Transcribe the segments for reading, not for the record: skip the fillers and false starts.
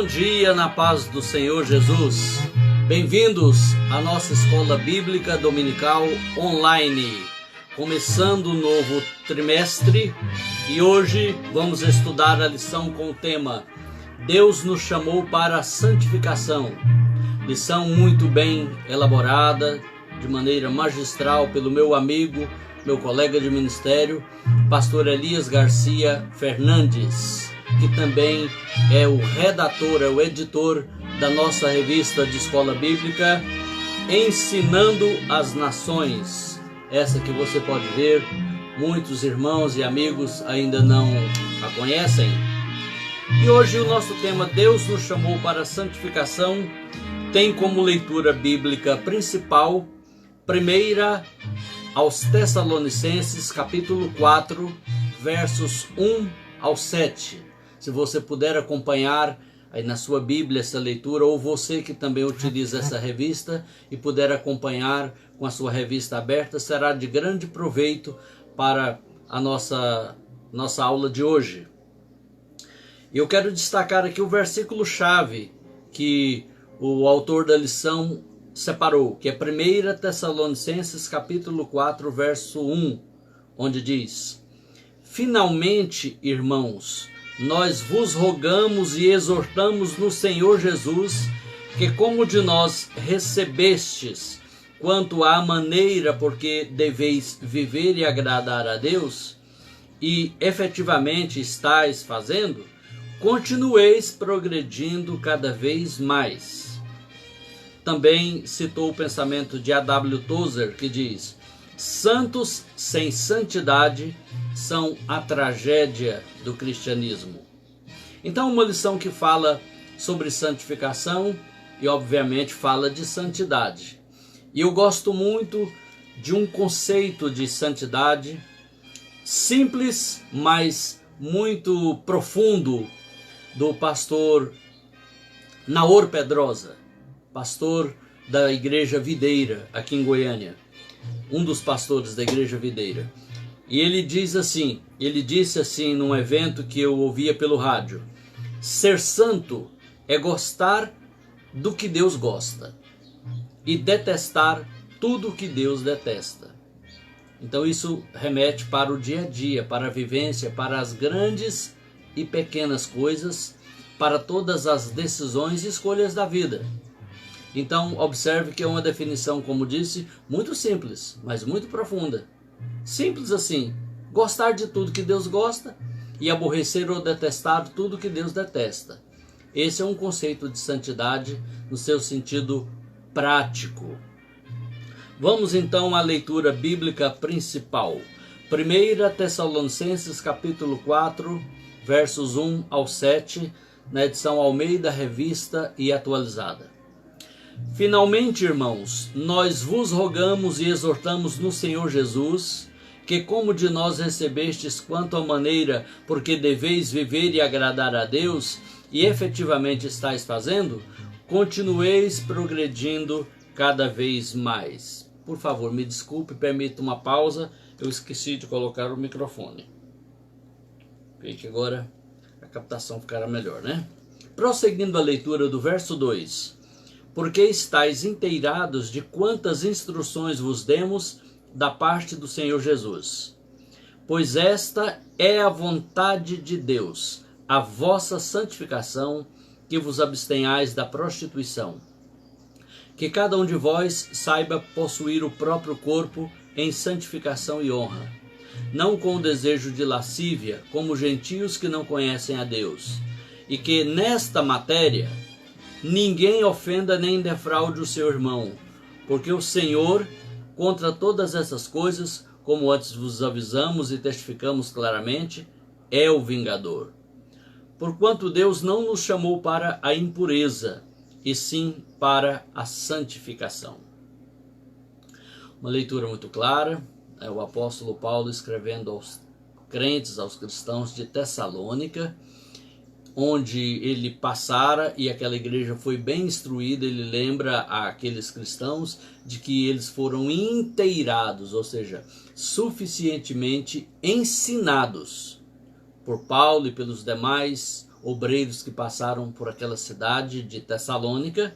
Bom dia na paz do Senhor Jesus. Bem-vindos à nossa escola bíblica dominical online. Começando o novo trimestre e hoje vamos estudar a lição com o tema Deus nos chamou para a santificação. Lição muito bem elaborada, de maneira magistral pelo meu amigo, meu colega de ministério, pastor Elias Garcia Fernandes, que também é o redator, é o editor da nossa revista de escola bíblica, Ensinando as Nações. Essa que você pode ver, muitos irmãos e amigos ainda não a conhecem. E hoje o nosso tema, Deus nos chamou para a santificação, tem como leitura bíblica principal, 1 aos Tessalonicenses, capítulo 4, versos 1 ao 7. Se você puder acompanhar aí na sua Bíblia essa leitura, ou você que também utiliza essa revista e puder acompanhar com a sua revista aberta, será de grande proveito para a nossa aula de hoje. Eu quero destacar aqui o versículo-chave que o autor da lição separou, que é 1 Tessalonicenses capítulo 4, verso 1, onde diz: Finalmente, irmãos, nós vos rogamos e exortamos no Senhor Jesus, que como de nós recebestes, quanto à maneira porque deveis viver e agradar a Deus, e efetivamente estáis fazendo, continueis progredindo cada vez mais. Também citou o pensamento de A.W. Tozer, que diz: santos sem santidade são a tragédia do cristianismo. Então, uma lição que fala sobre santificação e, obviamente, fala de santidade. E eu gosto muito de um conceito de santidade simples, mas muito profundo, do pastor Naor Pedrosa, pastor da Igreja Videira, aqui em Goiânia, um dos pastores da Igreja Videira. E ele disse assim num evento que eu ouvia pelo rádio: ser santo é gostar do que Deus gosta e detestar tudo que Deus detesta. Então isso remete para o dia a dia, para a vivência, para as grandes e pequenas coisas, para todas as decisões e escolhas da vida. Então observe que é uma definição, como disse, muito simples, mas muito profunda. Simples assim: gostar de tudo que Deus gosta e aborrecer ou detestar tudo que Deus detesta. Esse é um conceito de santidade no seu sentido prático. Vamos então à leitura bíblica principal. 1 Tessalonicenses capítulo 4, versos 1 ao 7, na edição Almeida Revista e Atualizada. Finalmente, irmãos, nós vos rogamos e exortamos no Senhor Jesus, que como de nós recebestes quanto à maneira porque deveis viver e agradar a Deus, e efetivamente estáis fazendo, continueis progredindo cada vez mais. Por favor, me desculpe, permita uma pausa, eu esqueci de colocar o microfone. Creio que agora a captação ficará melhor, né? Prosseguindo a leitura do verso 2. Porque estáis inteirados de quantas instruções vos demos da parte do Senhor Jesus. Pois esta é a vontade de Deus, a vossa santificação, que vos abstenhais da prostituição. Que cada um de vós saiba possuir o próprio corpo em santificação e honra, não com o desejo de lascívia, como gentios que não conhecem a Deus, e que nesta matéria ninguém ofenda nem defraude o seu irmão, porque o Senhor, contra todas essas coisas, como antes vos avisamos e testificamos claramente, é o vingador. Porquanto Deus não nos chamou para a impureza, e sim para a santificação. Uma leitura muito clara, é o apóstolo Paulo escrevendo aos crentes, aos cristãos de Tessalônica, onde ele passara e aquela igreja foi bem instruída. Ele lembra àqueles cristãos de que eles foram inteirados, ou seja, suficientemente ensinados por Paulo e pelos demais obreiros que passaram por aquela cidade de Tessalônica,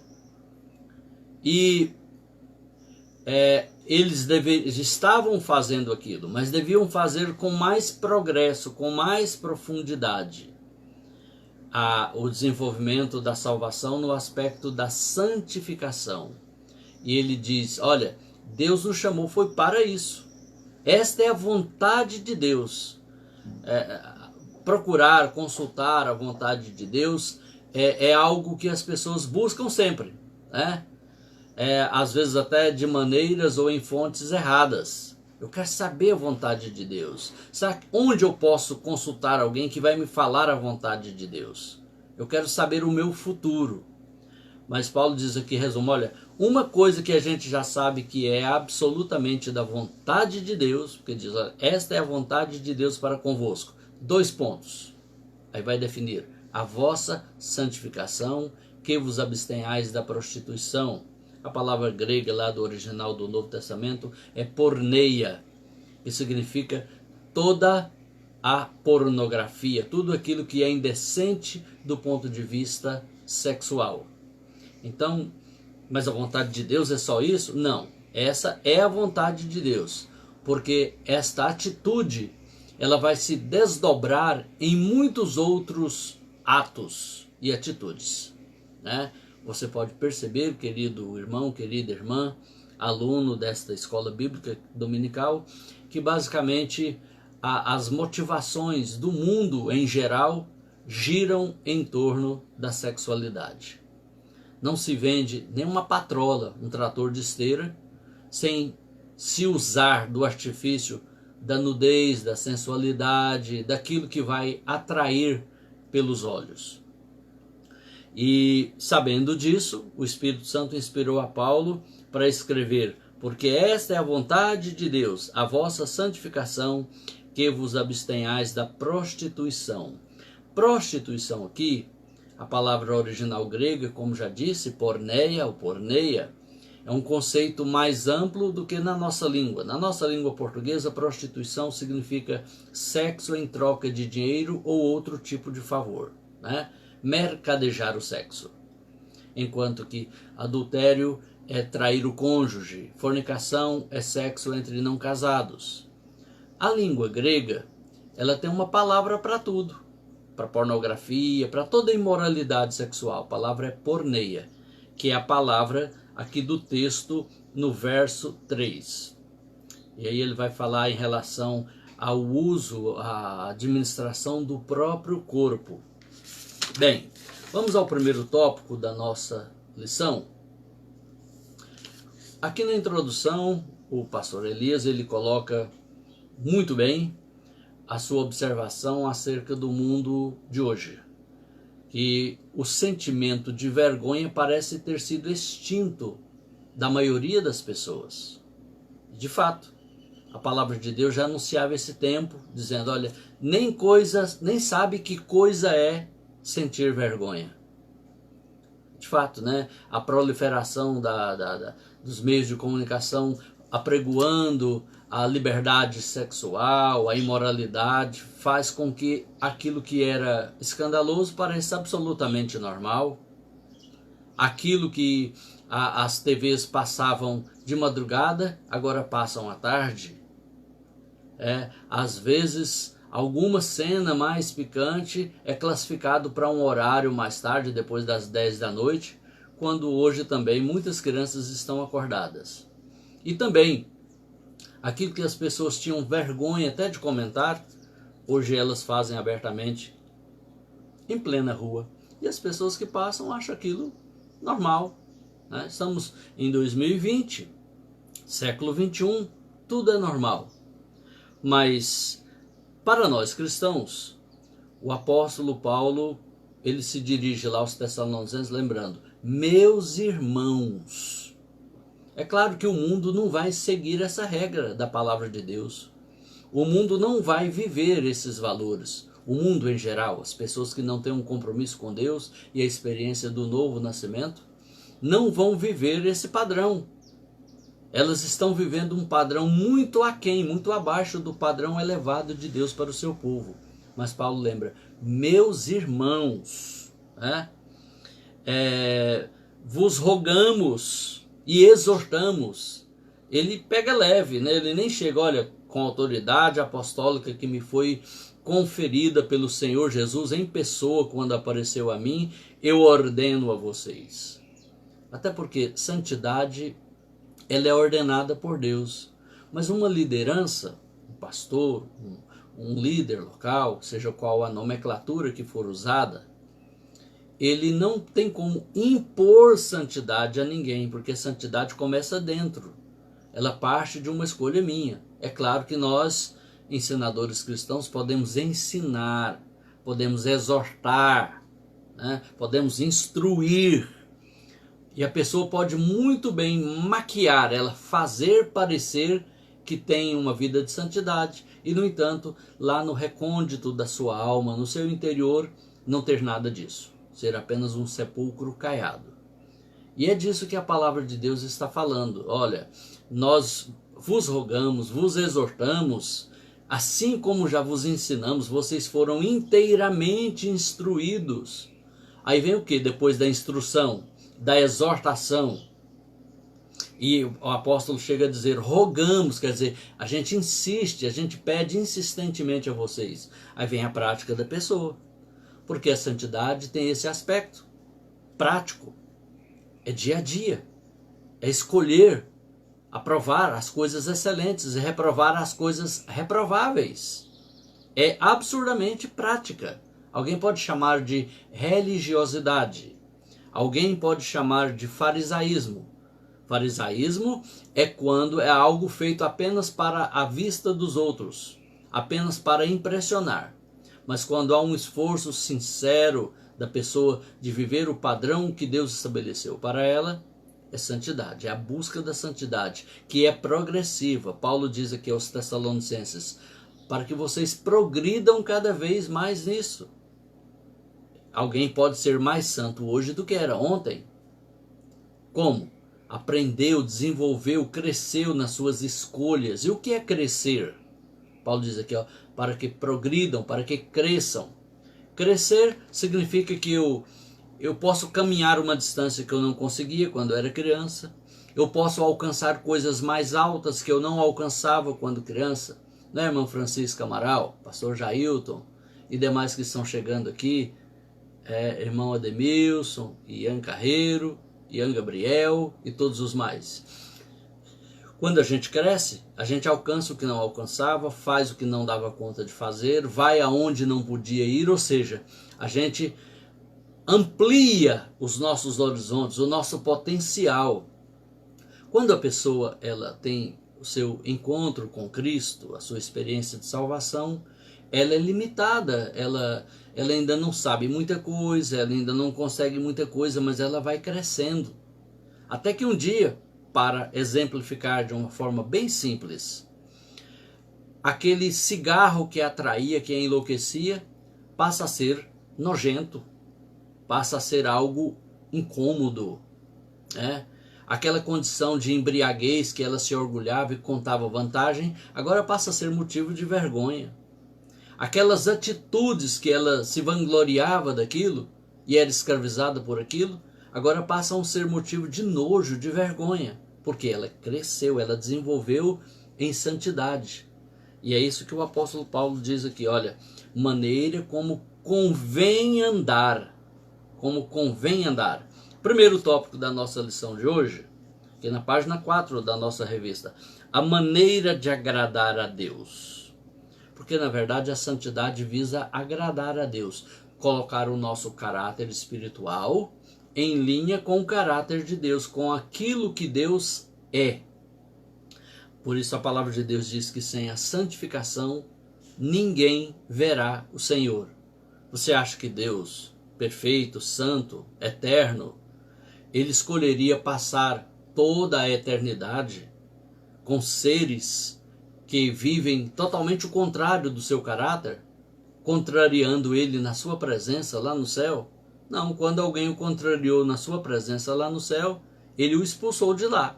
e eles estavam fazendo aquilo, mas deviam fazer com mais progresso, com mais profundidade, o desenvolvimento da salvação no aspecto da santificação. E ele diz, olha, Deus nos chamou foi para isso. Esta é a vontade de Deus. Procurar, consultar a vontade de Deus é algo que as pessoas buscam sempre, né? Às vezes até de maneiras ou em fontes erradas. Eu quero saber a vontade de Deus. Sabe onde eu posso consultar alguém que vai me falar a vontade de Deus? Eu quero saber o meu futuro. Mas Paulo diz aqui, resumo, olha, uma coisa que a gente já sabe que é absolutamente da vontade de Deus, porque diz, olha, esta é a vontade de Deus para convosco. 2 pontos. Aí vai definir, a vossa santificação, que vos abstenhais da prostituição. A palavra grega lá do original do Novo Testamento é porneia, que significa toda a pornografia, tudo aquilo que é indecente do ponto de vista sexual. Então, mas a vontade de Deus é só isso? Não, essa é a vontade de Deus, porque esta atitude, ela vai se desdobrar em muitos outros atos e atitudes, né? Você pode perceber, querido irmão, querida irmã, aluno desta escola bíblica dominical, que basicamente as motivações do mundo em geral giram em torno da sexualidade. Não se vende nenhuma patrola, um trator de esteira, sem se usar do artifício da nudez, da sensualidade, daquilo que vai atrair pelos olhos. E sabendo disso, o Espírito Santo inspirou a Paulo para escrever, porque esta é a vontade de Deus, a vossa santificação, que vos abstenhais da prostituição. Prostituição aqui, a palavra original grega, como já disse, porneia ou porneia, é um conceito mais amplo do que na nossa língua. Na nossa língua portuguesa, prostituição significa sexo em troca de dinheiro ou outro tipo de favor, né? Mercadejar o sexo. Enquanto que adultério é trair o cônjuge, fornicação é sexo entre não casados. A língua grega, ela tem uma palavra para tudo, para pornografia, para toda imoralidade sexual. A palavra é porneia, que é a palavra aqui do texto no verso 3. E aí ele vai falar em relação ao uso, à administração do próprio corpo. Bem, vamos ao primeiro tópico da nossa lição. Aqui na introdução, o pastor Elias, ele coloca muito bem a sua observação acerca do mundo de hoje. Que o sentimento de vergonha parece ter sido extinto da maioria das pessoas. De fato, a palavra de Deus já anunciava esse tempo, dizendo, olha, nem sabe que coisa é sentir vergonha. De fato, né? A proliferação dos meios de comunicação apregoando a liberdade sexual, a imoralidade, faz com que aquilo que era escandaloso pareça absolutamente normal. Aquilo que as TVs passavam de madrugada, agora passam à tarde. Às vezes, alguma cena mais picante é classificado para um horário mais tarde, depois das 10 da noite, quando hoje também muitas crianças estão acordadas. E também, aquilo que as pessoas tinham vergonha até de comentar, hoje elas fazem abertamente em plena rua. E as pessoas que passam acham aquilo normal, né? Estamos em 2020, século 21, tudo é normal. Mas para nós cristãos, o apóstolo Paulo, ele se dirige lá aos Tessalonicenses lembrando, meus irmãos. É claro que o mundo não vai seguir essa regra da palavra de Deus. O mundo não vai viver esses valores. O mundo em geral, as pessoas que não têm um compromisso com Deus e a experiência do novo nascimento, não vão viver esse padrão. Elas estão vivendo um padrão muito aquém, muito abaixo do padrão elevado de Deus para o seu povo. Mas Paulo lembra, meus irmãos, né? Vos rogamos e exortamos. Ele pega leve, né? Ele nem chega, olha, com a autoridade apostólica que me foi conferida pelo Senhor Jesus em pessoa quando apareceu a mim, eu ordeno a vocês. Até porque santidade, ela é ordenada por Deus. Mas uma liderança, um pastor, um líder local, seja qual a nomenclatura que for usada, ele não tem como impor santidade a ninguém, porque santidade começa dentro. Ela parte de uma escolha minha. É claro que nós, ensinadores cristãos, podemos ensinar, podemos exortar, né? Podemos instruir. E a pessoa pode muito bem maquiar, ela fazer parecer que tem uma vida de santidade. E, no entanto, lá no recôndito da sua alma, no seu interior, não ter nada disso. Ser apenas um sepulcro caiado. E é disso que a palavra de Deus está falando. Olha, nós vos rogamos, vos exortamos, assim como já vos ensinamos, vocês foram inteiramente instruídos. Aí vem o que? Depois da instrução, da exortação. E o apóstolo chega a dizer, rogamos, quer dizer, a gente insiste, a gente pede insistentemente a vocês. Aí vem a prática da pessoa. Porque a santidade tem esse aspecto prático. É dia a dia. É escolher, aprovar as coisas excelentes e reprovar as coisas reprováveis. É absurdamente prática. Alguém pode chamar de religiosidade. Alguém pode chamar de farisaísmo. Farisaísmo é quando é algo feito apenas para a vista dos outros, apenas para impressionar. Mas quando há um esforço sincero da pessoa de viver o padrão que Deus estabeleceu para ela, é santidade, é a busca da santidade, que é progressiva. Paulo diz aqui aos Tessalonicenses, para que vocês progridam cada vez mais nisso. Alguém pode ser mais santo hoje do que era ontem. Como? Aprendeu, desenvolveu, cresceu nas suas escolhas. E o que é crescer? Paulo diz aqui, ó, para que progridam, para que cresçam. Crescer significa que eu posso caminhar uma distância que eu não conseguia quando era criança. Eu posso alcançar coisas mais altas que eu não alcançava quando criança. Né, irmão Francisco Amaral, pastor Jailton e demais que estão chegando aqui. Irmão Ademilson, Ian Carreiro, Ian Gabriel e todos os mais. Quando a gente cresce, a gente alcança o que não alcançava, faz o que não dava conta de fazer, vai aonde não podia ir, ou seja, a gente amplia os nossos horizontes, o nosso potencial. Quando a pessoa ela tem o seu encontro com Cristo, a sua experiência de salvação, ela é limitada, ela ainda não sabe muita coisa, ela ainda não consegue muita coisa, mas ela vai crescendo. Até que um dia, para exemplificar de uma forma bem simples, aquele cigarro que atraía, que enlouquecia, passa a ser nojento, passa a ser algo incômodo, né? Aquela condição de embriaguez que ela se orgulhava e contava vantagem, agora passa a ser motivo de vergonha. Aquelas atitudes que ela se vangloriava daquilo e era escravizada por aquilo, agora passam a ser motivo de nojo, de vergonha, porque ela cresceu, ela desenvolveu em santidade. E é isso que o apóstolo Paulo diz aqui, olha, maneira como convém andar, como convém andar. Primeiro tópico da nossa lição de hoje, que é na página 4 da nossa revista, a maneira de agradar a Deus. Porque na verdade a santidade visa agradar a Deus, colocar o nosso caráter espiritual em linha com o caráter de Deus, com aquilo que Deus é. Por isso a palavra de Deus diz que sem a santificação ninguém verá o Senhor. Você acha que Deus, perfeito, santo, eterno, ele escolheria passar toda a eternidade com seres que vivem totalmente o contrário do seu caráter, contrariando ele na sua presença lá no céu? Não, quando alguém o contrariou na sua presença lá no céu, ele o expulsou de lá,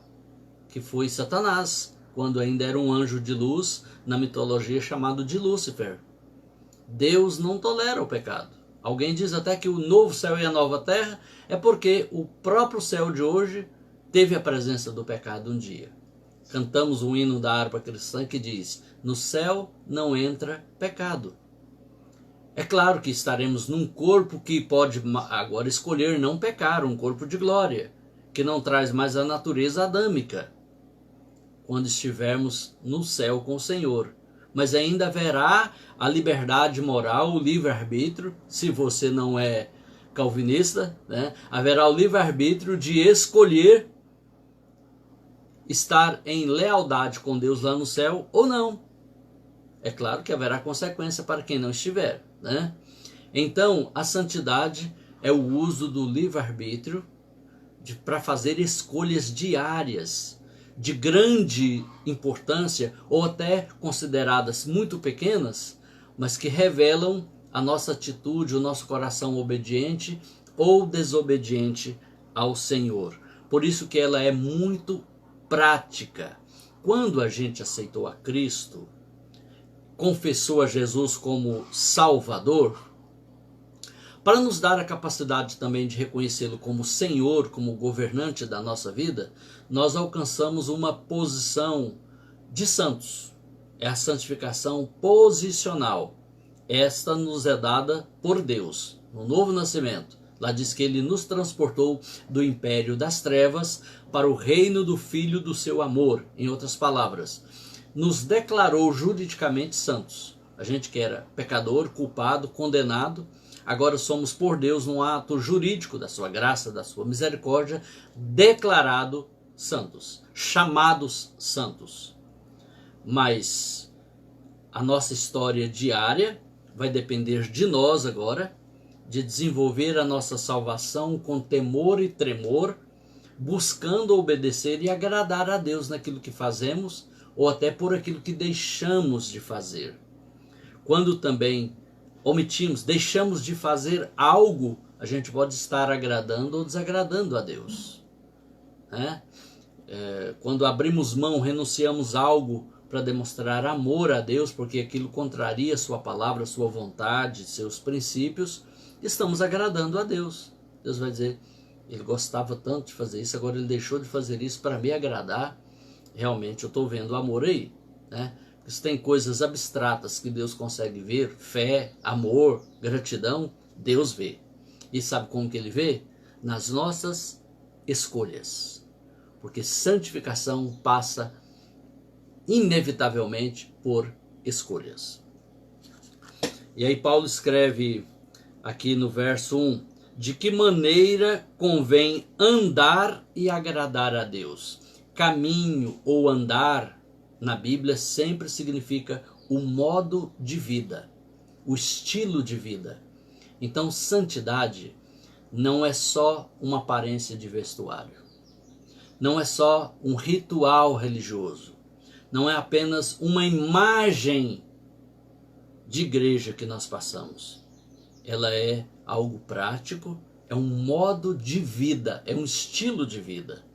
que foi Satanás, quando ainda era um anjo de luz, na mitologia chamado de Lúcifer. Deus não tolera o pecado. Alguém diz até que o novo céu e a nova terra é porque o próprio céu de hoje teve a presença do pecado um dia. Cantamos um hino da harpa cristã que diz: no céu não entra pecado. É claro que estaremos num corpo que pode agora escolher não pecar, um corpo de glória, que não traz mais a natureza adâmica, quando estivermos no céu com o Senhor. Mas ainda haverá a liberdade moral, o livre-arbítrio, se você não é calvinista, né? Haverá o livre-arbítrio de escolher estar em lealdade com Deus lá no céu ou não. É claro que haverá consequência para quem não estiver, né? Então, a santidade é o uso do livre-arbítrio para fazer escolhas diárias de grande importância ou até consideradas muito pequenas, mas que revelam a nossa atitude, o nosso coração obediente ou desobediente ao Senhor. Por isso que ela é muito prática. Quando a gente aceitou a Cristo, confessou a Jesus como Salvador, para nos dar a capacidade também de reconhecê-lo como Senhor, como governante da nossa vida, nós alcançamos uma posição de santos. É a santificação posicional. Esta nos é dada por Deus, no novo nascimento. Lá diz que ele nos transportou do império das trevas para o reino do Filho do seu amor. Em outras palavras, nos declarou juridicamente santos. A gente que era pecador, culpado, condenado, agora somos por Deus, num ato jurídico da sua graça, da sua misericórdia, declarado santos, chamados santos. Mas a nossa história diária vai depender de nós agora, de desenvolver a nossa salvação com temor e tremor, buscando obedecer e agradar a Deus naquilo que fazemos ou até por aquilo que deixamos de fazer. Quando também omitimos, deixamos de fazer algo, a gente pode estar agradando ou desagradando a Deus, né? Quando abrimos mão, renunciamos algo para demonstrar amor a Deus, porque aquilo contraria sua palavra, sua vontade, seus princípios, estamos agradando a Deus. Deus vai dizer, ele gostava tanto de fazer isso, agora ele deixou de fazer isso para me agradar. Realmente eu estou vendo amor aí, né? Se tem coisas abstratas que Deus consegue ver, fé, amor, gratidão, Deus vê. E sabe como que ele vê? Nas nossas escolhas. Porque santificação passa inevitavelmente por escolhas. E aí Paulo escreve aqui no verso 1, de que maneira convém andar e agradar a Deus. Caminho ou andar na Bíblia sempre significa o modo de vida, o estilo de vida. Então, santidade não é só uma aparência de vestuário, não é só um ritual religioso, não é apenas uma imagem de igreja que nós passamos. Ela é algo prático, é um modo de vida, é um estilo de vida,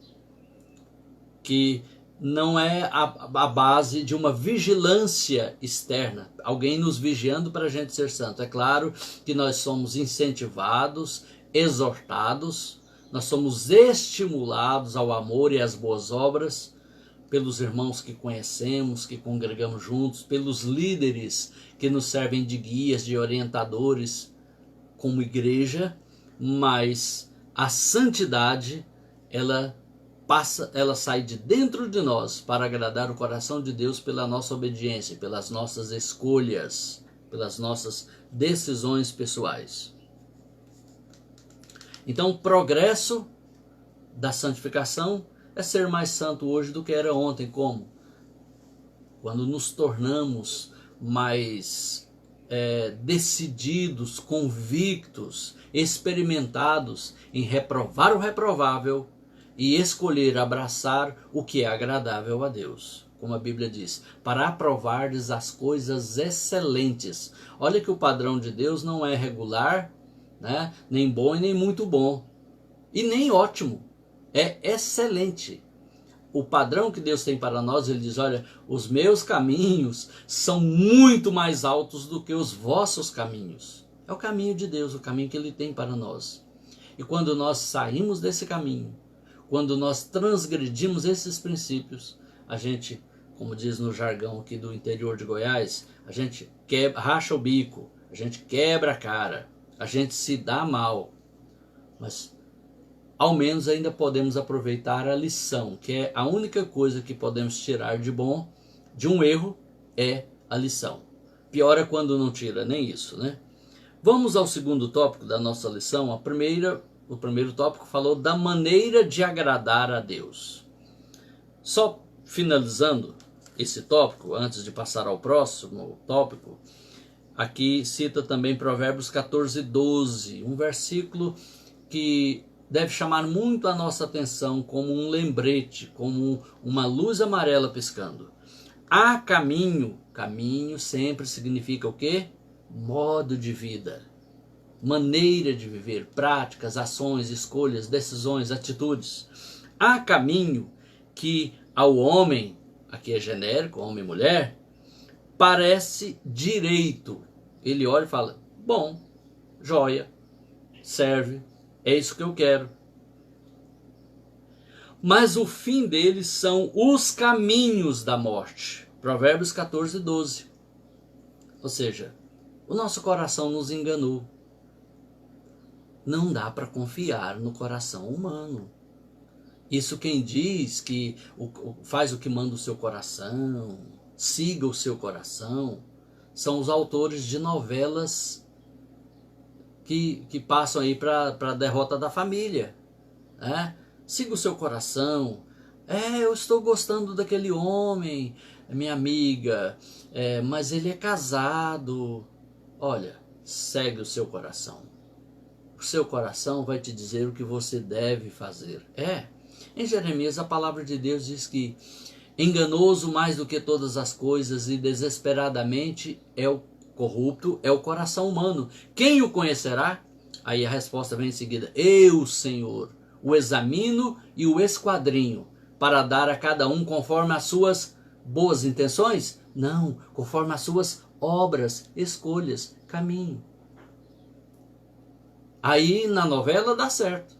que não é a base de uma vigilância externa, alguém nos vigiando para a gente ser santo. É claro que nós somos incentivados, exortados, nós somos estimulados ao amor e às boas obras pelos irmãos que conhecemos, que congregamos juntos, pelos líderes que nos servem de guias, de orientadores como igreja, mas a santidade, ela sai de dentro de nós para agradar o coração de Deus pela nossa obediência, pelas nossas escolhas, pelas nossas decisões pessoais. Então, o progresso da santificação é ser mais santo hoje do que era ontem. Como? Quando nos tornamos mais decididos, convictos, experimentados em reprovar o reprovável e escolher abraçar o que é agradável a Deus. Como a Bíblia diz, para aprovardes as coisas excelentes. Olha que o padrão de Deus não é regular, né? Nem bom e nem muito bom, e nem ótimo, é excelente. o padrão que Deus tem para nós, ele diz, olha, os meus caminhos são muito mais altos do que os vossos caminhos. É o caminho de Deus, o caminho que ele tem para nós. E quando nós saímos desse caminho, quando nós transgredimos esses princípios, a gente, como diz no jargão aqui do interior de Goiás, a gente racha o bico, a gente quebra a cara, a gente se dá mal. Mas ao menos ainda podemos aproveitar a lição, que é a única coisa que podemos tirar de bom de um erro, é a lição. Pior é quando não tira nem isso, né? Vamos ao segundo tópico da nossa lição. O primeiro tópico falou da maneira de agradar a Deus. Só finalizando esse tópico, antes de passar ao próximo tópico, aqui cita também Provérbios 14:12, um versículo que deve chamar muito a nossa atenção como um lembrete, como uma luz amarela piscando. Há caminho, caminho sempre significa o quê? Modo de vida, maneira de viver, práticas, ações, escolhas, decisões, atitudes. Há caminho que ao homem, aqui é genérico, homem e mulher, parece direito. Ele olha e fala, bom, joia, serve, é isso que eu quero. Mas o fim deles são os caminhos da morte. Provérbios 14:12. Ou seja, o nosso coração nos enganou. Não dá para confiar no coração humano. Isso quem diz que faz o que manda o seu coração, siga o seu coração, são os autores de novelas que passam aí para a derrota da família. Siga o seu coração. Eu estou gostando daquele homem, minha amiga, mas ele é casado. Olha, segue o seu coração. O seu coração vai te dizer o que você deve fazer. Em Jeremias a palavra de Deus diz que enganoso mais do que todas as coisas e desesperadamente é o corrupto, é o coração humano. Quem o conhecerá? Aí a resposta vem em seguida. Eu, Senhor, o examino e o esquadrinho, para dar a cada um conforme as suas boas intenções? Não, conforme as suas obras, escolhas, caminho. Aí na novela dá certo.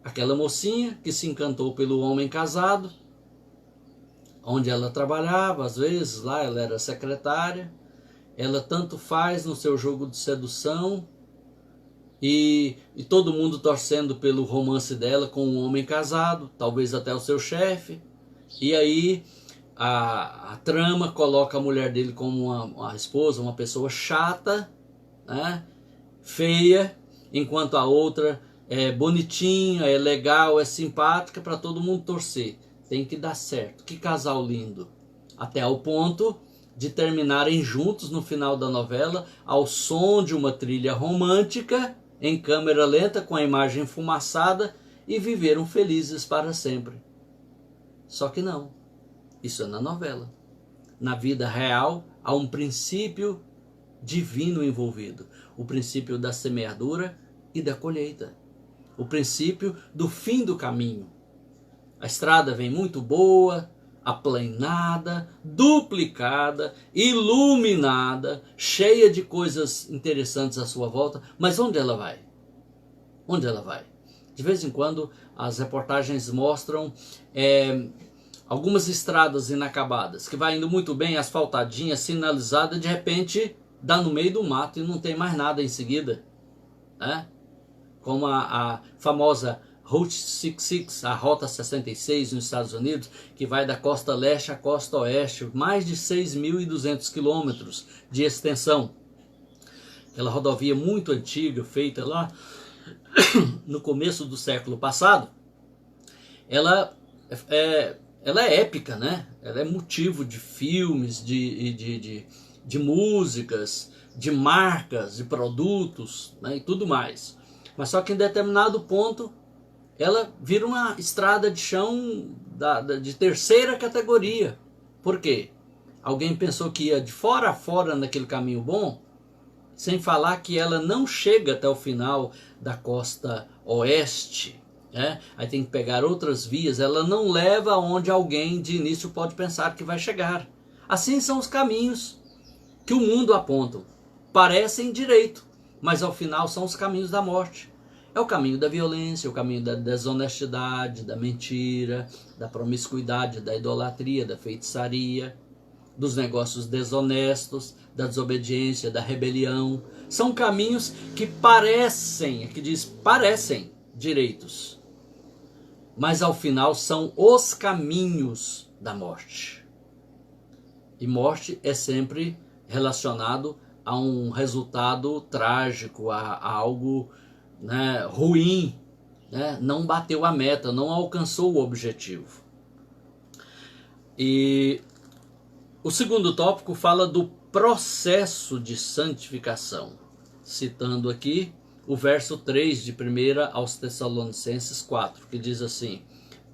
Aquela mocinha que se encantou pelo homem casado, onde ela trabalhava, às vezes lá ela era secretária, ela tanto faz no seu jogo de sedução e todo mundo torcendo pelo romance dela com um homem casado, talvez até o seu chefe. E aí a trama coloca a mulher dele como uma esposa, uma pessoa chata, né? Feia, enquanto a outra é bonitinha, é legal, é simpática, para todo mundo torcer. Tem que dar certo. Que casal lindo. Até ao ponto de terminarem juntos no final da novela, ao som de uma trilha romântica, em câmera lenta, com a imagem fumaçada, e viveram felizes para sempre. Só que não. Isso é na novela. Na vida real, há um princípio divino envolvido. O princípio da semeadura e da colheita. O princípio do fim do caminho. A estrada vem muito boa, aplanada, duplicada, iluminada, cheia de coisas interessantes à sua volta. Mas onde ela vai? Onde ela vai? De vez em quando as reportagens mostram algumas estradas inacabadas, que vai indo muito bem, asfaltadinha, sinalizada, de repente dá no meio do mato e não tem mais nada em seguida. Como a famosa Route 66, a Rota 66 nos Estados Unidos, que vai da costa leste à costa oeste, mais de 6.200 quilômetros de extensão. Aquela rodovia muito antiga, feita lá no começo do século passado, ela é épica, né? Ela é motivo de filmes, de músicas, de marcas, de produtos, né? E tudo mais. Mas só que em determinado ponto ela vira uma estrada de chão de terceira categoria. Por quê? Alguém pensou que ia de fora a fora naquele caminho bom, sem falar que ela não chega até o final da costa oeste, Aí tem que pegar outras vias, ela não leva onde alguém de início pode pensar que vai chegar. Assim são os caminhos que o mundo aponta. Parecem direito, mas ao final são os caminhos da morte. É o caminho da violência, o caminho da desonestidade, da mentira, da promiscuidade, da idolatria, da feitiçaria, dos negócios desonestos, da desobediência, da rebelião. São caminhos que parecem, aqui diz parecem direitos, mas ao final são os caminhos da morte. E morte é sempre relacionado a um resultado trágico, a algo, né, ruim, né? Não bateu a meta, não alcançou o objetivo. E o segundo tópico fala do processo de santificação, citando aqui o verso 3 de 1 aos Tessalonicenses 4, que diz assim: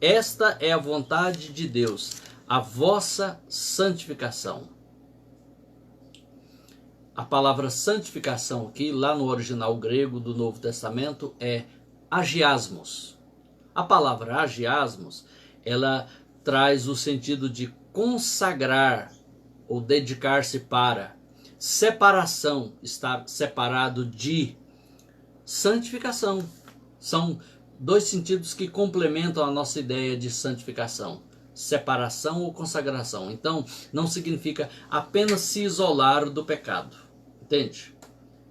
esta é a vontade de Deus, a vossa santificação. A palavra santificação aqui, lá no original grego do Novo Testamento, é agiasmos. A palavra agiasmos, ela traz o sentido de consagrar ou dedicar-se para, separação, estar separado de, santificação. São dois sentidos que complementam a nossa ideia de santificação: separação ou consagração. Então, não significa apenas se isolar do pecado. Entende?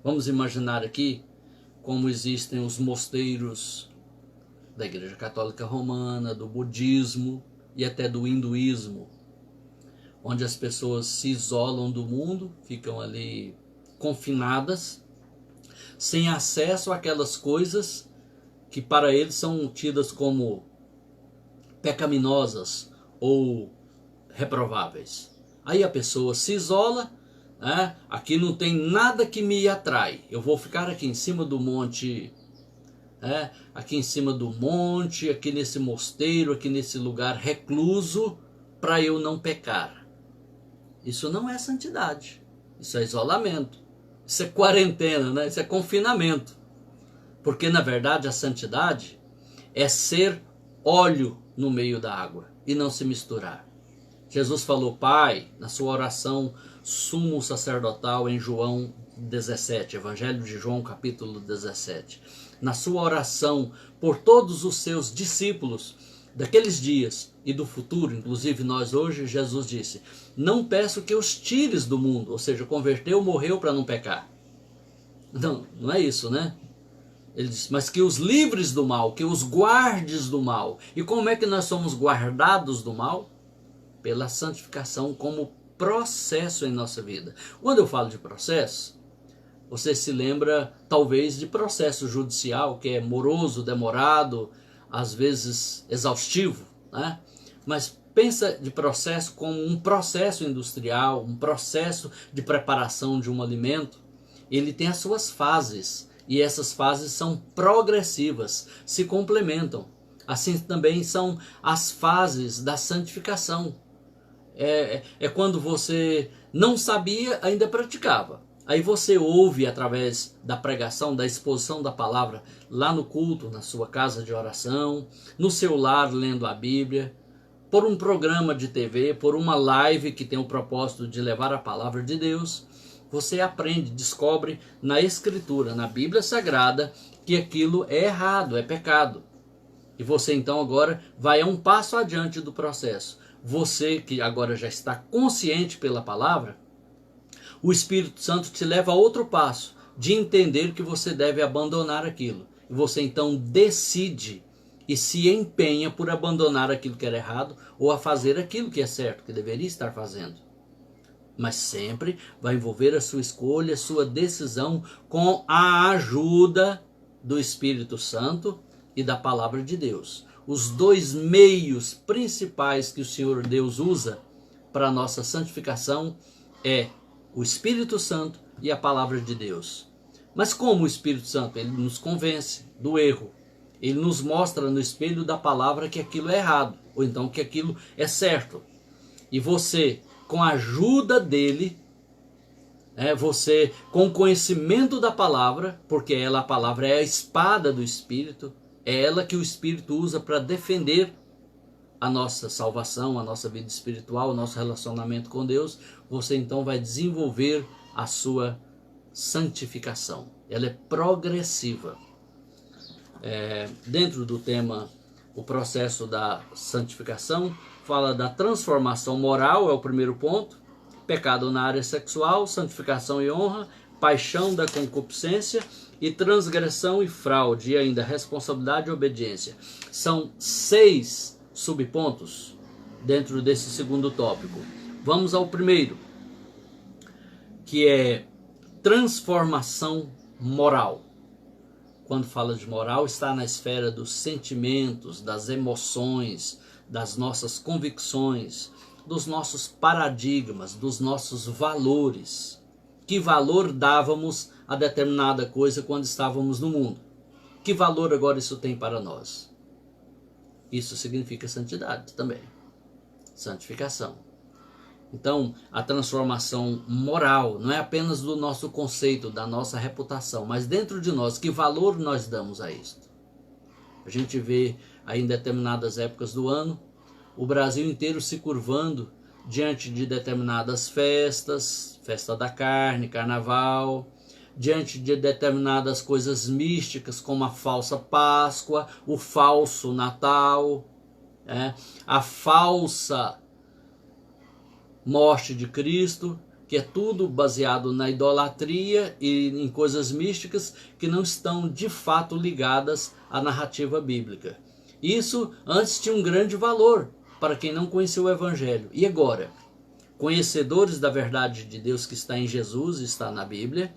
Vamos imaginar aqui como existem os mosteiros da Igreja Católica Romana, do budismo e até do hinduísmo, onde as pessoas se isolam do mundo, ficam ali confinadas, sem acesso àquelas coisas que para eles são tidas como pecaminosas ou reprováveis. Aí a pessoa se isola, né? Aqui não tem nada que me atrai, eu vou ficar aqui em cima do monte, aqui em cima do monte, aqui nesse mosteiro, aqui nesse lugar recluso, para eu não pecar. Isso não é santidade, isso é isolamento, isso é quarentena, né? Isso é confinamento. Porque na verdade a santidade é ser óleo no meio da água e não se misturar. Jesus falou: Pai, na sua oração sumo sacerdotal em João 17, Evangelho de João capítulo 17, na sua oração por todos os seus discípulos daqueles dias e do futuro, inclusive nós hoje, Jesus disse: não peço que os tires do mundo, ou seja, converteu, morreu para não pecar. Não é isso, né? Ele diz: mas que os livres do mal, que os guardes do mal. E como é que nós somos guardados do mal? Pela santificação como processo em nossa vida. Quando eu falo de processo, você se lembra talvez de processo judicial, que é moroso, demorado, às vezes exaustivo, né? Mas pensa de processo como um processo industrial, um processo de preparação de um alimento. Ele tem as suas fases, e essas fases são progressivas, se complementam. Assim também são as fases da santificação. É quando você não sabia, ainda praticava. Aí você ouve através da pregação, da exposição da palavra, lá no culto, na sua casa de oração, no seu lar lendo a Bíblia, por um programa de TV, por uma live que tem o propósito de levar a palavra de Deus. Você aprende, descobre na Escritura, na Bíblia Sagrada, que aquilo é errado, é pecado. E você então agora vai a um passo adiante do processo. Você que agora já está consciente pela palavra, o Espírito Santo te leva a outro passo, de entender que você deve abandonar aquilo. E você então decide e se empenha por abandonar aquilo que era errado ou a fazer aquilo que é certo, que deveria estar fazendo. Mas sempre vai envolver a sua escolha, a sua decisão com a ajuda do Espírito Santo e da palavra de Deus. Os dois meios principais que o Senhor Deus usa para a nossa santificação é o Espírito Santo e a palavra de Deus. Mas como o Espírito Santo? Ele nos convence do erro. Ele nos mostra no espelho da palavra que aquilo é errado, ou então que aquilo é certo. E você, com a ajuda dele, você com o conhecimento da palavra, porque a palavra é a espada do Espírito, É ela que o Espírito usa para defender a nossa salvação, a nossa vida espiritual, o nosso relacionamento com Deus. Você então vai desenvolver a sua santificação. Ela é progressiva. Dentro do tema, o processo da santificação, fala da transformação moral, é o primeiro ponto. Pecado na área sexual, santificação e honra, paixão da concupiscência e transgressão e fraude, e ainda responsabilidade e obediência. São 6 subpontos dentro desse segundo tópico. Vamos ao primeiro, que é transformação moral. Quando fala de moral, está na esfera dos sentimentos, das emoções, das nossas convicções, dos nossos paradigmas, dos nossos valores. Que valor dávamos a determinada coisa quando estávamos no mundo? Que valor agora isso tem para nós? Isso significa santidade também. Santificação. Então, a transformação moral não é apenas do nosso conceito, da nossa reputação, mas dentro de nós, que valor nós damos a isto? A gente vê aí em determinadas épocas do ano, o Brasil inteiro se curvando diante de determinadas festas, festa da carne, carnaval, diante de determinadas coisas místicas, como a falsa Páscoa, o falso Natal, a falsa morte de Cristo, que é tudo baseado na idolatria e em coisas místicas que não estão de fato ligadas à narrativa bíblica. Isso antes tinha um grande valor para quem não conheceu o Evangelho. E agora, conhecedores da verdade de Deus que está em Jesus, está na Bíblia,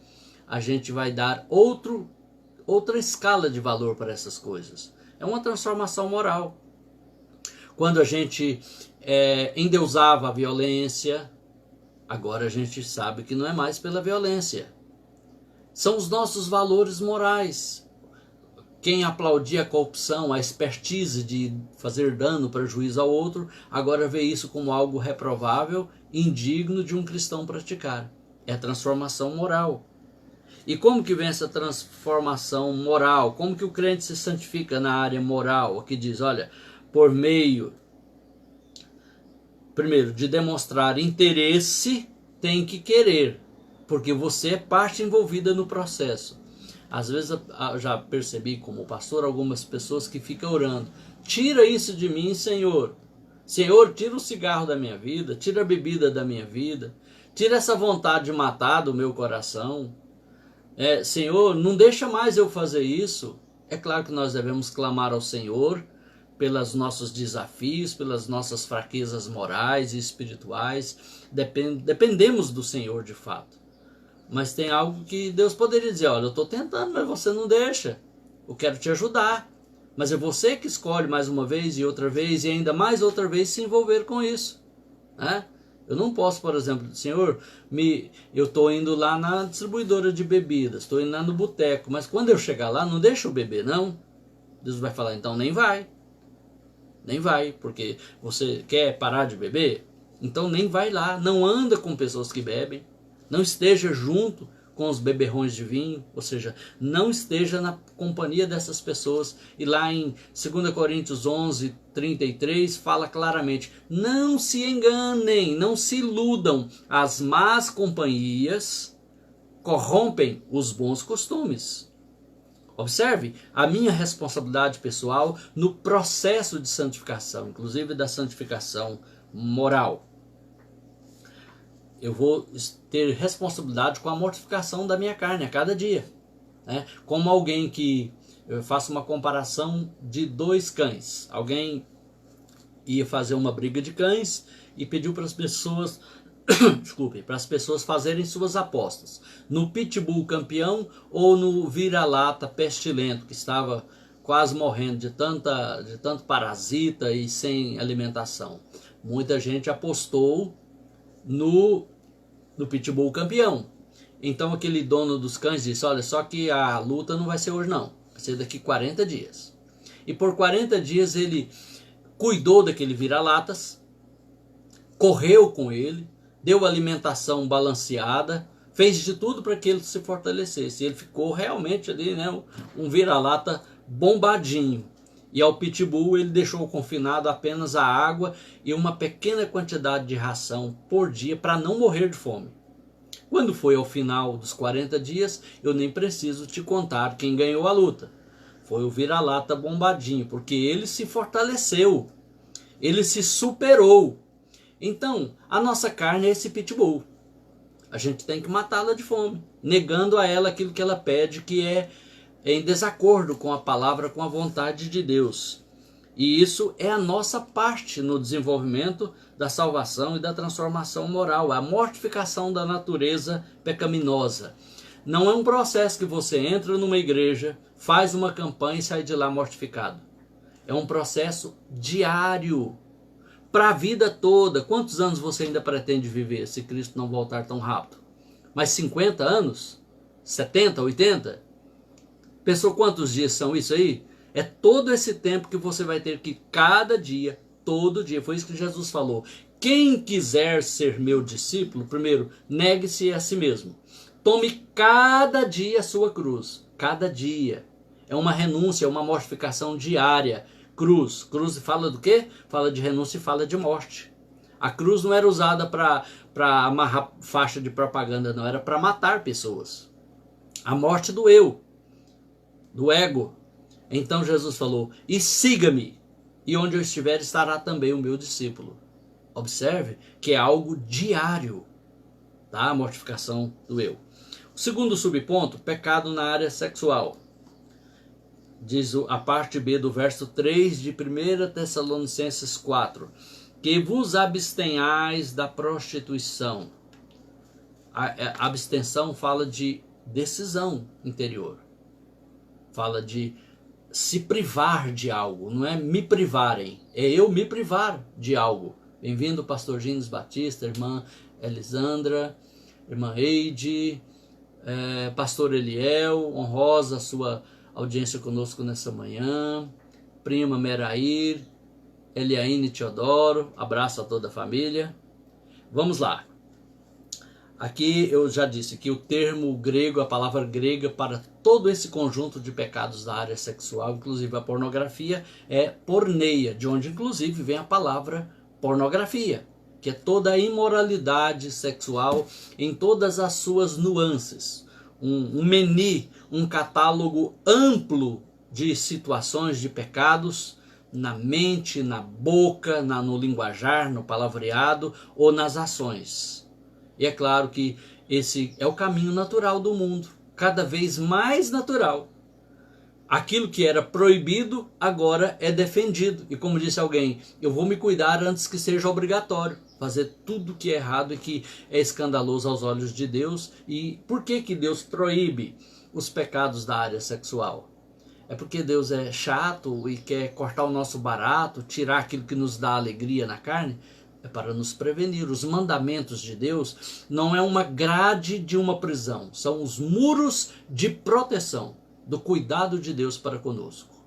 a gente vai dar outra escala de valor para essas coisas. É uma transformação moral. Quando a gente endeusava a violência, agora a gente sabe que não é mais pela violência. São os nossos valores morais. Quem aplaudia a corrupção, a expertise de fazer dano, prejuízo ao outro, agora vê isso como algo reprovável, indigno de um cristão praticar. É a transformação moral. E como que vem essa transformação moral? Como que o crente se santifica na área moral? Aqui diz, olha, por meio, primeiro, de demonstrar interesse, tem que querer, porque você é parte envolvida no processo. Às vezes eu já percebi como pastor algumas pessoas que ficam orando, tira isso de mim, Senhor. Senhor, tira o cigarro da minha vida, tira a bebida da minha vida, tira essa vontade de matar do meu coração. Senhor, não deixa mais eu fazer isso. É claro que nós devemos clamar ao Senhor pelos nossos desafios, pelas nossas fraquezas morais e espirituais. Dependemos do Senhor de fato. Mas tem algo que Deus poderia dizer, olha, eu estou tentando, mas você não deixa. Eu quero te ajudar. Mas é você que escolhe mais uma vez e outra vez e ainda mais outra vez se envolver com isso. Eu não posso, por exemplo, Senhor, eu estou indo lá na distribuidora de bebidas, estou indo lá no boteco, mas quando eu chegar lá, não deixa eu beber, não. Deus vai falar, então nem vai. Nem vai, porque você quer parar de beber? Então nem vai lá, não anda com pessoas que bebem. Não esteja junto com os beberrões de vinho, ou seja, não esteja na companhia dessas pessoas. E lá em 2 Coríntios 11, 33, fala claramente, não se enganem, não se iludam, as más companhias corrompem os bons costumes. Observe a minha responsabilidade pessoal no processo de santificação, inclusive da santificação moral. Eu vou ter responsabilidade com a mortificação da minha carne a cada dia. Como alguém que, eu faço uma comparação de 2 cães. Alguém ia fazer uma briga de cães e pediu para as pessoas, para as pessoas fazerem suas apostas. No pitbull campeão ou no vira-lata pestilento, que estava quase morrendo de tanto parasita e sem alimentação. Muita gente apostou no pitbull campeão. Então aquele dono dos cães disse, olha, só que a luta não vai ser hoje não, vai ser daqui 40 dias. E por 40 dias ele cuidou daquele vira-latas, correu com ele, deu alimentação balanceada, fez de tudo para que ele se fortalecesse. Ele ficou realmente ali, um vira-lata Bombadinho. E ao pitbull ele deixou confinado apenas a água e uma pequena quantidade de ração por dia para não morrer de fome. Quando foi ao final dos 40 dias, eu nem preciso te contar quem ganhou a luta. Foi o vira-lata Bombadinho, porque ele se fortaleceu, ele se superou. Então, a nossa carne é esse pitbull. A gente tem que matá-la de fome, negando a ela aquilo que ela pede, que é em desacordo com a palavra, com a vontade de Deus. E isso é a nossa parte no desenvolvimento da salvação e da transformação moral, a mortificação da natureza pecaminosa. Não é um processo que você entra numa igreja, faz uma campanha e sai de lá mortificado. É um processo diário, para a vida toda. Quantos anos você ainda pretende viver se Cristo não voltar tão rápido? Mais 50 anos? 70, 80? Pensou quantos dias são isso aí? É todo esse tempo que você vai ter que cada dia, todo dia, foi isso que Jesus falou. Quem quiser ser meu discípulo, primeiro, negue-se a si mesmo. Tome cada dia a sua cruz. Cada dia. É uma renúncia, é uma mortificação diária. Cruz. Cruz fala do quê? Fala de renúncia e fala de morte. A cruz não era usada para amarrar faixa de propaganda, não. Era para matar pessoas. A morte do eu. Do ego. Então Jesus falou, e siga-me, e onde eu estiver estará também o meu discípulo. Observe que é algo diário, tá? A mortificação do eu. O segundo subponto, pecado na área sexual. Diz a parte B do verso 3 de 1 Tessalonicenses 4, que vos abstenhais da prostituição. A abstenção fala de decisão interior. Fala de se privar de algo, não é me privarem, é eu me privar de algo. Bem-vindo, pastor Gines Batista, irmã Elisandra, irmã Eide, pastor Eliel, honrosa a sua audiência conosco nessa manhã, prima Merair, Eliaine Teodoro, abraço a toda a família. Vamos lá. Aqui eu já disse que o termo grego, a palavra grega para todo esse conjunto de pecados da área sexual, inclusive a pornografia, é porneia, de onde inclusive vem a palavra pornografia, que é toda a imoralidade sexual em todas as suas nuances. Um menu, um catálogo amplo de situações de pecados na mente, na boca, no linguajar, no palavreado ou nas ações. E é claro que esse é o caminho natural do mundo, cada vez mais natural. Aquilo que era proibido agora é defendido. E como disse alguém, eu vou me cuidar antes que seja obrigatório. Fazer tudo que é errado e que é escandaloso aos olhos de Deus. E por que que Deus proíbe os pecados da área sexual? É porque Deus é chato e quer cortar o nosso barato, tirar aquilo que nos dá alegria na carne? É para nos prevenir. Os mandamentos de Deus não é uma grade de uma prisão, são os muros de proteção do cuidado de Deus para conosco.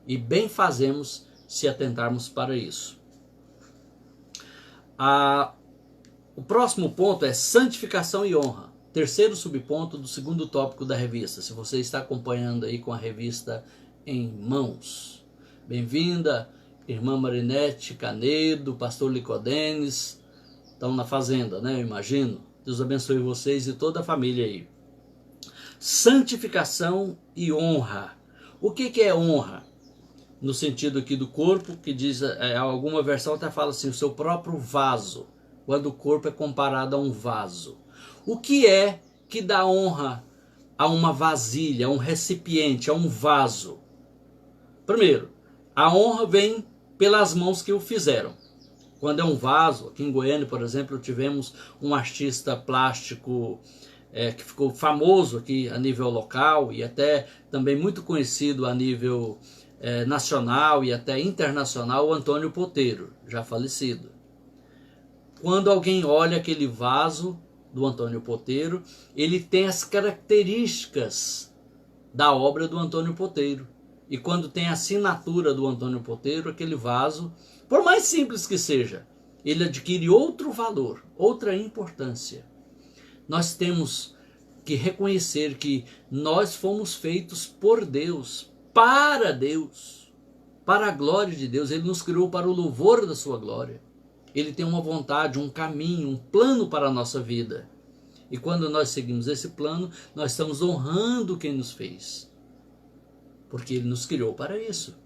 E bem fazemos se atentarmos para isso. O próximo ponto é santificação e honra. Terceiro subponto do segundo tópico da revista. Se você está acompanhando aí com a revista em mãos. Bem-vinda, irmã Marinete Canedo, pastor Licodenes, estão na fazenda, né? Eu imagino. Deus abençoe vocês e toda a família aí. Santificação e honra. O que é honra? No sentido aqui do corpo, que diz, alguma versão até fala assim, o seu próprio vaso, quando o corpo é comparado a um vaso. O que é que dá honra a uma vasilha, a um recipiente, a um vaso? Primeiro, a honra vem pelas mãos que o fizeram. Quando é um vaso, aqui em Goiânia, por exemplo, tivemos um artista plástico que ficou famoso aqui a nível local e até também muito conhecido a nível nacional e até internacional, o Antônio Poteiro, já falecido. Quando alguém olha aquele vaso do Antônio Poteiro, ele tem as características da obra do Antônio Poteiro. E quando tem a assinatura do Antônio Poteiro, aquele vaso, por mais simples que seja, ele adquire outro valor, outra importância. Nós temos que reconhecer que nós fomos feitos por Deus para Deus, para a glória de Deus. Ele nos criou para o louvor da sua glória. Ele tem uma vontade, um caminho, um plano para a nossa vida. E quando nós seguimos esse plano, nós estamos honrando quem nos fez, porque ele nos criou para isso.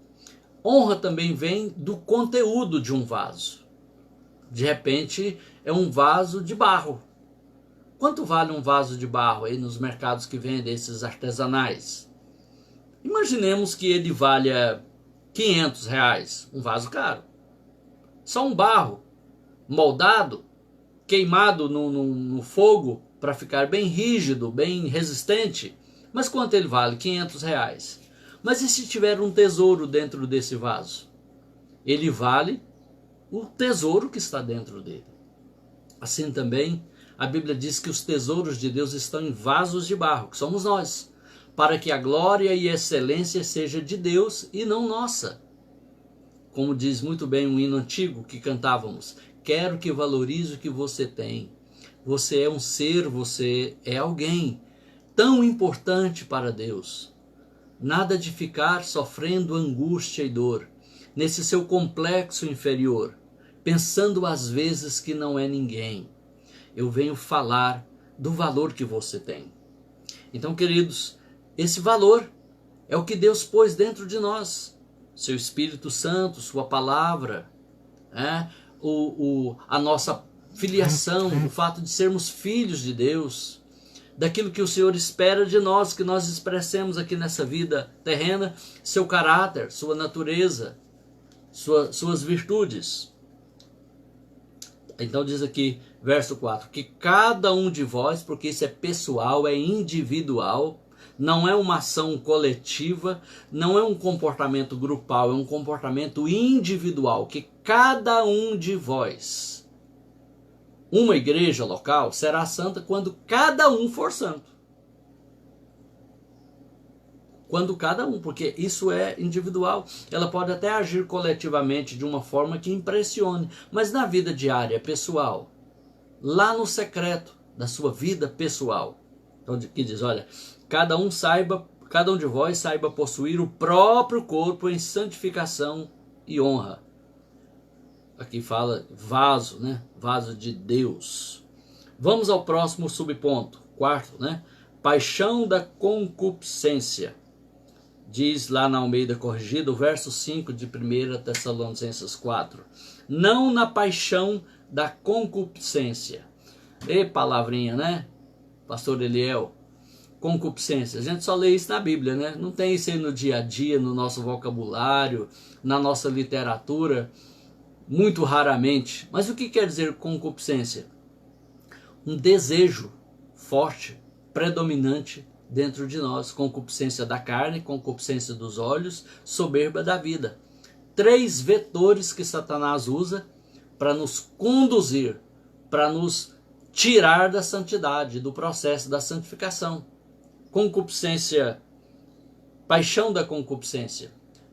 Honra também vem do conteúdo de um vaso. De repente, é um vaso de barro. Quanto vale um vaso de barro aí nos mercados que vendem esses artesanais? Imaginemos que ele valha R$500, um vaso caro. Só um barro, moldado, queimado no fogo para ficar bem rígido, bem resistente. Mas quanto ele vale? R$500. Mas e se tiver um tesouro dentro desse vaso? Ele vale o tesouro que está dentro dele. Assim também, a Bíblia diz que os tesouros de Deus estão em vasos de barro, que somos nós, para que a glória e a excelência seja de Deus e não nossa. Como diz muito bem um hino antigo que cantávamos: quero que valorize o que você tem. Você é um ser, você é alguém tão importante para Deus. Nada de ficar sofrendo angústia e dor nesse seu complexo inferior, pensando às vezes que não é ninguém. Eu venho falar do valor que você tem. Então, queridos, esse valor é o que Deus pôs dentro de nós. Seu Espírito Santo, sua palavra, a nossa filiação, o fato de sermos filhos de Deus, daquilo que o Senhor espera de nós, que nós expressemos aqui nessa vida terrena, seu caráter, sua natureza, suas virtudes. Então diz aqui, verso 4, que cada um de vós, porque isso é pessoal, é individual, não é uma ação coletiva, não é um comportamento grupal, é um comportamento individual, que cada um de vós, uma igreja local será santa quando cada um for santo. Quando cada um, porque isso é individual. Ela pode até agir coletivamente de uma forma que impressione, mas na vida diária, pessoal, lá no secreto da sua vida pessoal. Então aqui diz, olha, cada um de vós saiba possuir o próprio corpo em santificação e honra. Aqui fala vaso, né? Vaso de Deus. Vamos ao próximo subponto, quarto, né? Paixão da concupiscência. Diz lá na Almeida Corrigida, o verso 5 de 1 Tessalonicenses 4. Não na paixão da concupiscência. E palavrinha, né? Pastor Eliel. Concupiscência. A gente só lê isso na Bíblia, né? Não tem isso aí no dia a dia, no nosso vocabulário, na nossa literatura. Muito raramente. Mas o que quer dizer concupiscência? Um desejo forte, predominante dentro de nós. Concupiscência da carne, concupiscência dos olhos, soberba da vida. 3 vetores que Satanás usa para nos conduzir, para nos tirar da santidade, do processo da santificação. Concupiscência, paixão da concupiscência.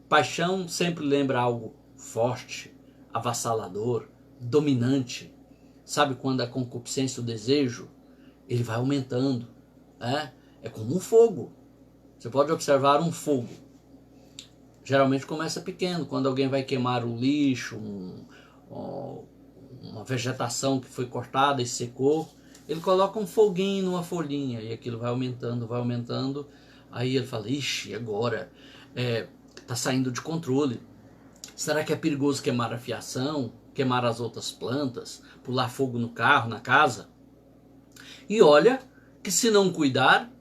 Paixão sempre lembra algo forte, avassalador, dominante. Sabe quando a concupiscência, o desejo, ele vai aumentando. É como um fogo. Você pode observar um fogo. Geralmente começa pequeno, quando alguém vai queimar um lixo, uma vegetação que foi cortada e secou, ele coloca um foguinho numa folhinha e aquilo vai aumentando. Aí ele fala, ixi, agora está saindo de controle. Será que é perigoso queimar a fiação, queimar as outras plantas, pular fogo no carro, na casa? E olha que se não cuidar,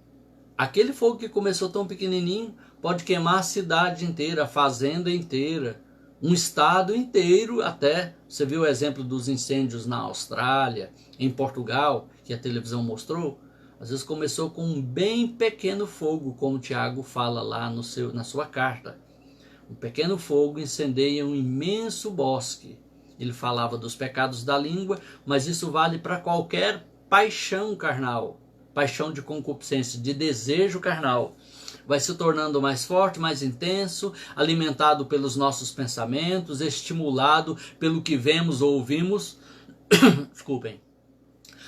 aquele fogo que começou tão pequenininho pode queimar a cidade inteira, a fazenda inteira, um estado inteiro até. Você viu o exemplo dos incêndios na Austrália, em Portugal, que a televisão mostrou? Às vezes começou com um bem pequeno fogo, como Tiago fala lá na sua carta. Um pequeno fogo incendeia um imenso bosque. Ele falava dos pecados da língua, mas isso vale para qualquer paixão carnal, paixão de concupiscência, de desejo carnal. Vai se tornando mais forte, mais intenso, alimentado pelos nossos pensamentos, estimulado pelo que vemos ou ouvimos, desculpem,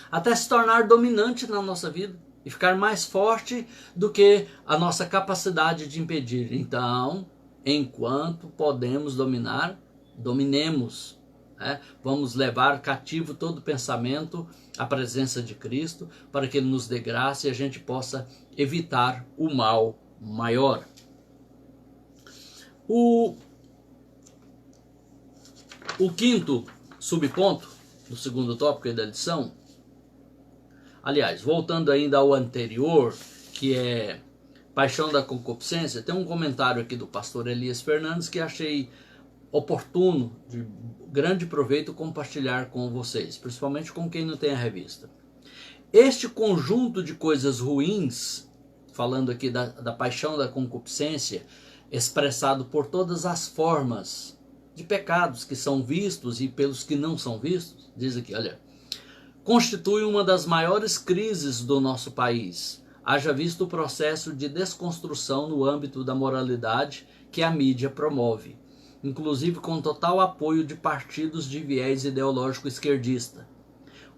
até se tornar dominante na nossa vida. e ficar mais forte do que a nossa capacidade de impedir. Então, enquanto podemos dominar, dominemos. Vamos levar cativo todo pensamento à presença de Cristo, para que Ele nos dê graça e a gente possa evitar o mal maior. O quinto subponto do segundo tópico da lição, aliás, voltando ainda ao anterior, que é paixão da concupiscência, tem um comentário aqui do pastor Elias Fernandes que achei oportuno, de grande proveito, compartilhar com vocês, principalmente com quem não tem a revista. Este conjunto de coisas ruins, falando aqui da paixão da concupiscência, expressado por todas as formas de pecados que são vistos e pelos que não são vistos, diz aqui, olha, constitui uma das maiores crises do nosso país, haja visto o processo de desconstrução no âmbito da moralidade que a mídia promove, inclusive com total apoio de partidos de viés ideológico esquerdista.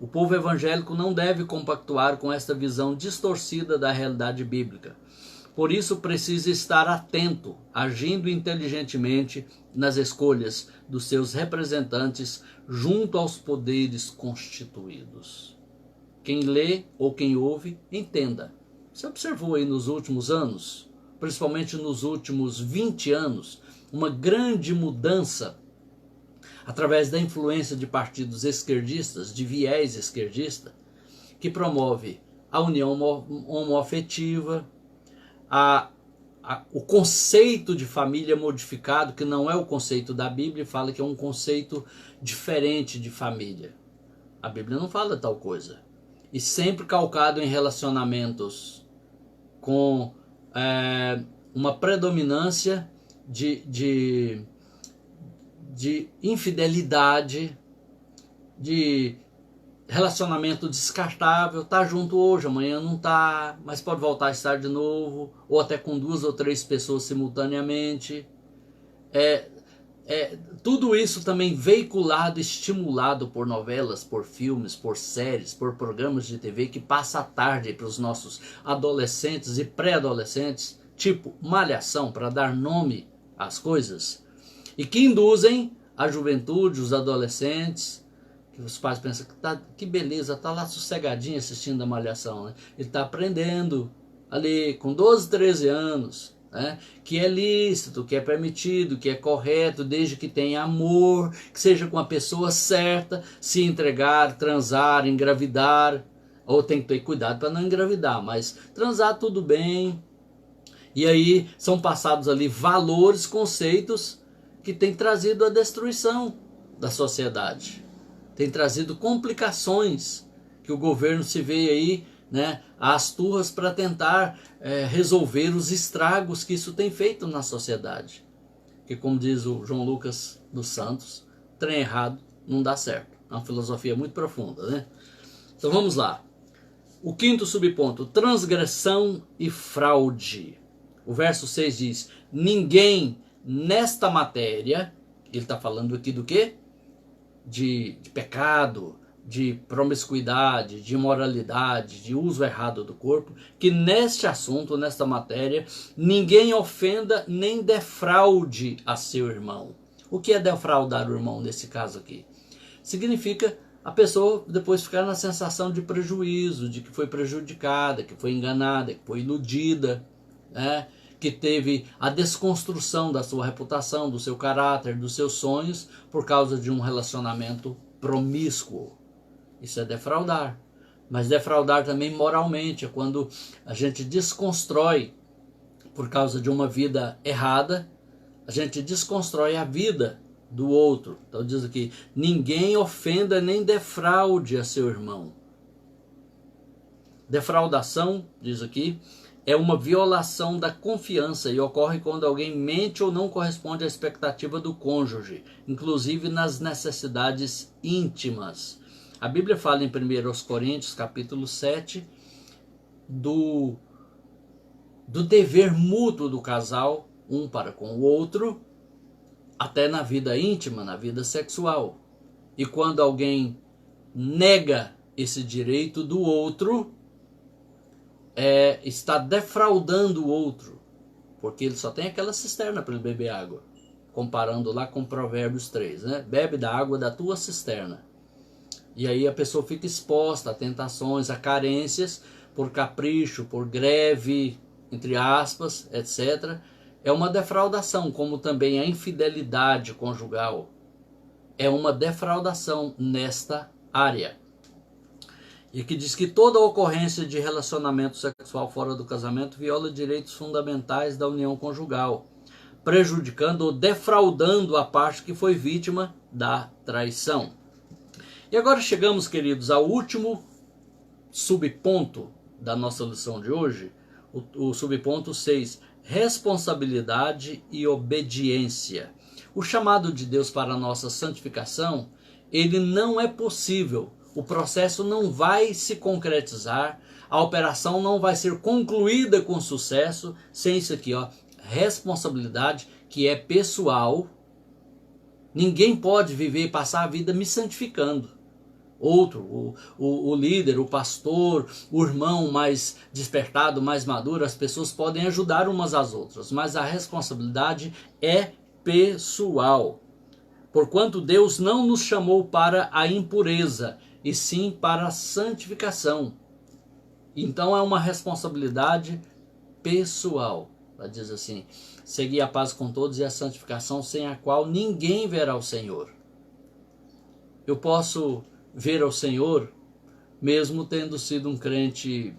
O povo evangélico não deve compactuar com esta visão distorcida da realidade bíblica. Por isso precisa estar atento, agindo inteligentemente nas escolhas dos seus representantes junto aos poderes constituídos. Quem lê ou quem ouve, entenda. Você observou aí nos últimos anos, principalmente nos últimos 20 anos, uma grande mudança através da influência de partidos esquerdistas, de viés esquerdista, que promove a união homoafetiva, o conceito de família modificado, que não é o conceito da Bíblia, fala que é um conceito diferente de família. A Bíblia não fala tal coisa. E sempre calcado em relacionamentos com uma predominância de infidelidade, de relacionamento descartável, tá junto hoje, amanhã não tá, mas pode voltar a estar de novo, ou até com 2 ou 3 pessoas simultaneamente. Tudo isso também veiculado, estimulado por novelas, por filmes, por séries, por programas de TV que passa a tarde para os nossos adolescentes e pré-adolescentes, tipo Malhação, para dar nome às coisas, e que induzem a juventude, os adolescentes, que os pais pensam que beleza, tá lá sossegadinho assistindo a Malhação, né? Ele está aprendendo ali com 12, 13 anos, né? Que é lícito, que é permitido, que é correto, desde que tenha amor, que seja com a pessoa certa, se entregar, transar, engravidar, ou tem que ter cuidado para não engravidar, mas transar tudo bem. E aí são passados ali valores, conceitos que têm trazido a destruição da sociedade, tem trazido complicações, que o governo se vê aí, né, às turras para tentar resolver os estragos que isso tem feito na sociedade. Que, como diz o João Lucas dos Santos, trem errado não dá certo. É uma filosofia muito profunda, né? Então vamos lá. O quinto subponto, transgressão e fraude. O verso 6 diz, ninguém nesta matéria, ele está falando aqui do quê? De pecado, de promiscuidade, de imoralidade, de uso errado do corpo, que neste assunto, nesta matéria, ninguém ofenda nem defraude a seu irmão. O que é defraudar o irmão nesse caso aqui? Significa a pessoa depois ficar na sensação de prejuízo, de que foi prejudicada, que foi enganada, que foi iludida, né? Que teve a desconstrução da sua reputação, do seu caráter, dos seus sonhos, por causa de um relacionamento promíscuo. Isso é defraudar. Mas defraudar também moralmente, é quando a gente desconstrói, por causa de uma vida errada, a gente desconstrói a vida do outro. Então diz aqui, ninguém ofenda nem defraude a seu irmão. Defraudação, diz aqui, é uma violação da confiança e ocorre quando alguém mente ou não corresponde à expectativa do cônjuge, inclusive nas necessidades íntimas. A Bíblia fala em 1 Coríntios, capítulo 7, do dever mútuo do casal, um para com o outro, até na vida íntima, na vida sexual. E quando alguém nega esse direito do outro, está defraudando o outro, porque ele só tem aquela cisterna para ele beber água, comparando lá com Provérbios 3, né? Bebe da água da tua cisterna. E aí a pessoa fica exposta a tentações, a carências, por capricho, por greve, entre aspas, etc. É uma defraudação, como também a infidelidade conjugal é uma defraudação nesta área. E que diz que toda ocorrência de relacionamento sexual fora do casamento viola direitos fundamentais da união conjugal, prejudicando ou defraudando a parte que foi vítima da traição. E agora chegamos, queridos, ao último subponto da nossa lição de hoje, o subponto 6, responsabilidade e obediência. O chamado de Deus para a nossa santificação, ele não é possível. O processo não vai se concretizar, a operação não vai ser concluída com sucesso sem isso aqui, ó, responsabilidade que é pessoal. Ninguém pode viver e passar a vida me santificando. Outro, o líder, o pastor, o irmão mais despertado, mais maduro, as pessoas podem ajudar umas às outras, mas a responsabilidade é pessoal. Porquanto Deus não nos chamou para a impureza, e sim para a santificação. Então é uma responsabilidade pessoal. Ela diz assim: segui a paz com todos e a santificação, sem a qual ninguém verá o Senhor. Eu posso ver ao Senhor mesmo tendo sido um crente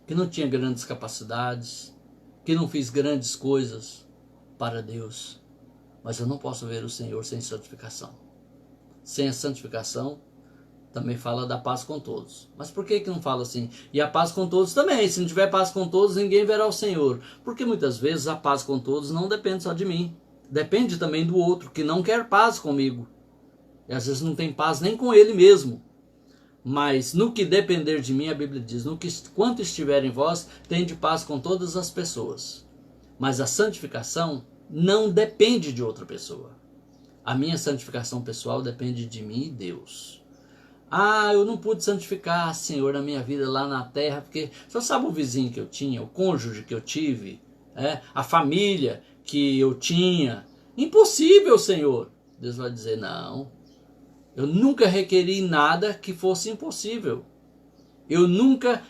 que não tinha grandes capacidades, que não fiz grandes coisas para Deus, mas eu não posso ver o Senhor sem santificação. Sem a santificação, também fala da paz com todos. Mas por que não fala assim? E a paz com todos também. Se não tiver paz com todos, ninguém verá o Senhor. Porque muitas vezes a paz com todos não depende só de mim. Depende também do outro, que não quer paz comigo. E às vezes não tem paz nem com ele mesmo. Mas no que depender de mim, a Bíblia diz: no que quanto estiver em vós, tende paz com todas as pessoas. Mas a santificação não depende de outra pessoa. A minha santificação pessoal depende de mim e Deus. Ah, eu não pude santificar, Senhor, na minha vida lá na terra, porque você sabe o vizinho que eu tinha, o cônjuge que eu tive, a família que eu tinha. Impossível, Senhor. Deus vai dizer: não, eu nunca requeri nada que fosse impossível. Eu nunca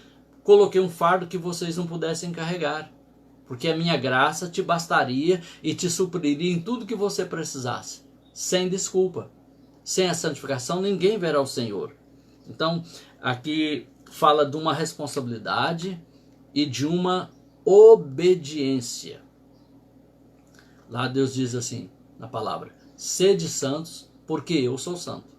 coloquei um fardo que vocês não pudessem carregar, porque a minha graça te bastaria e te supriria em tudo que você precisasse, sem desculpa. Sem a santificação, ninguém verá o Senhor. Então, aqui fala de uma responsabilidade e de uma obediência. Lá Deus diz assim, na palavra: sede santos, porque eu sou santo.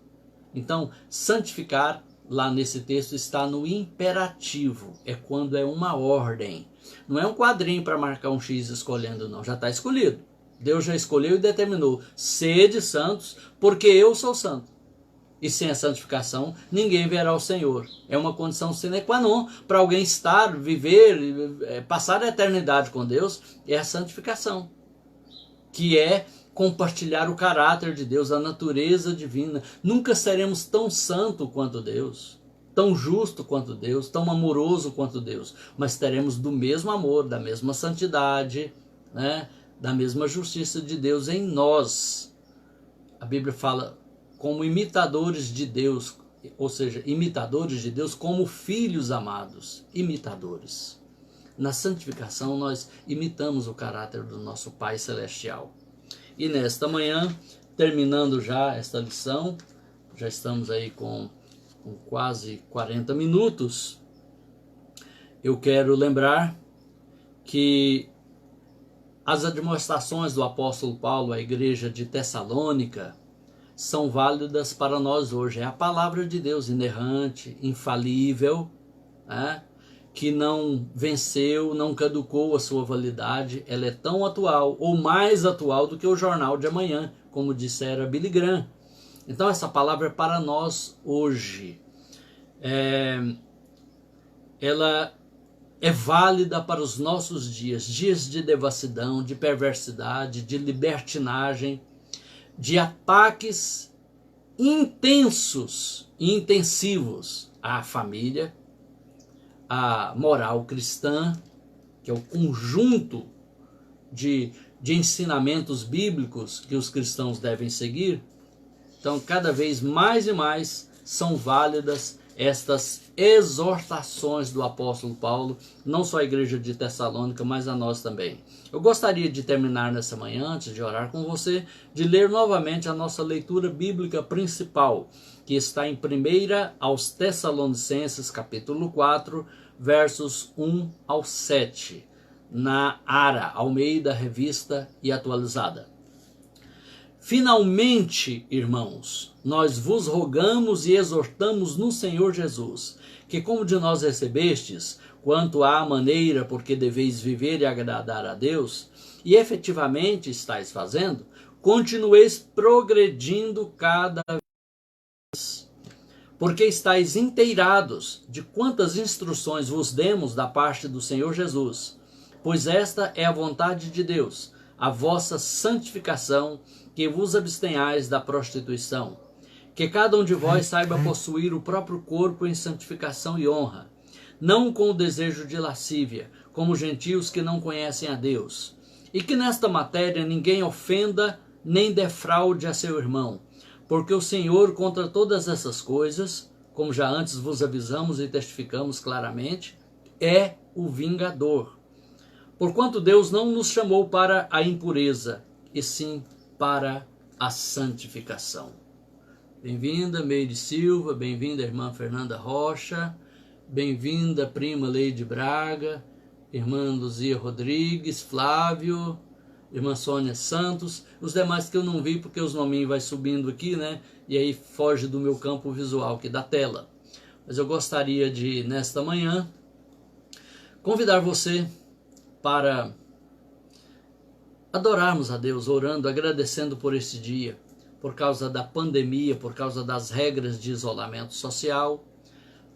Então, santificar, lá nesse texto, está no imperativo. É quando é uma ordem. Não é um quadrinho para marcar um X escolhendo, não. Já está escolhido. Deus já escolheu e determinou: sede santos, porque eu sou santo. E sem a santificação, ninguém verá o Senhor. É uma condição sine qua non para alguém estar, viver, passar a eternidade com Deus, é a santificação, que é compartilhar o caráter de Deus, a natureza divina. Nunca seremos tão santo quanto Deus, tão justo quanto Deus, tão amoroso quanto Deus, mas teremos do mesmo amor, da mesma santidade, né? Da mesma justiça de Deus em nós. A Bíblia fala como imitadores de Deus, ou seja, imitadores de Deus como filhos amados, imitadores. Na santificação nós imitamos o caráter do nosso Pai Celestial. E nesta manhã, terminando já esta lição, já estamos aí com quase 40 minutos, eu quero lembrar que as admoestações do apóstolo Paulo à igreja de Tessalônica são válidas para nós hoje. É a palavra de Deus inerrante, infalível, que não venceu, não caducou a sua validade. Ela é tão atual, ou mais atual do que o jornal de amanhã, como dissera Billy Graham. Então essa palavra é para nós hoje. Ela é válida para os nossos dias, dias de devassidão, de perversidade, de libertinagem, de ataques intensos e intensivos à família, a moral cristã, que é o conjunto de ensinamentos bíblicos que os cristãos devem seguir. Então, cada vez mais e mais são válidas estas exortações do apóstolo Paulo, não só à igreja de Tessalônica, mas a nós também. Eu gostaria de terminar nessa manhã, antes de orar com você, de ler novamente a nossa leitura bíblica principal, que está em 1 aos Tessalonicenses, capítulo 4, versos 1 ao 7, na ARA, Almeida, Revista e Atualizada. Finalmente, irmãos, nós vos rogamos e exortamos no Senhor Jesus, que como de nós recebestes, quanto à maneira por que deveis viver e agradar a Deus, e efetivamente estáis fazendo, continueis progredindo cada vez, porque estáis inteirados de quantas instruções vos demos da parte do Senhor Jesus, pois esta é a vontade de Deus, a vossa santificação, que vos abstenhais da prostituição, que cada um de vós saiba possuir o próprio corpo em santificação e honra, não com o desejo de lascívia, como gentios que não conhecem a Deus, e que nesta matéria ninguém ofenda nem defraude a seu irmão, porque o Senhor contra todas essas coisas, como já antes vos avisamos e testificamos claramente, é o vingador. Porquanto Deus não nos chamou para a impureza, e sim para a santificação. Bem-vinda, Meire Silva, bem-vinda, irmã Fernanda Rocha, bem-vinda, prima Leide Braga, irmã Luzia Rodrigues, Flávio, irmã Sônia Santos, os demais que eu não vi porque os nominhos vai subindo aqui, né? E aí foge do meu campo visual aqui da tela. Mas eu gostaria de, nesta manhã, convidar você para adorarmos a Deus, orando, agradecendo por este dia, por causa da pandemia, por causa das regras de isolamento social.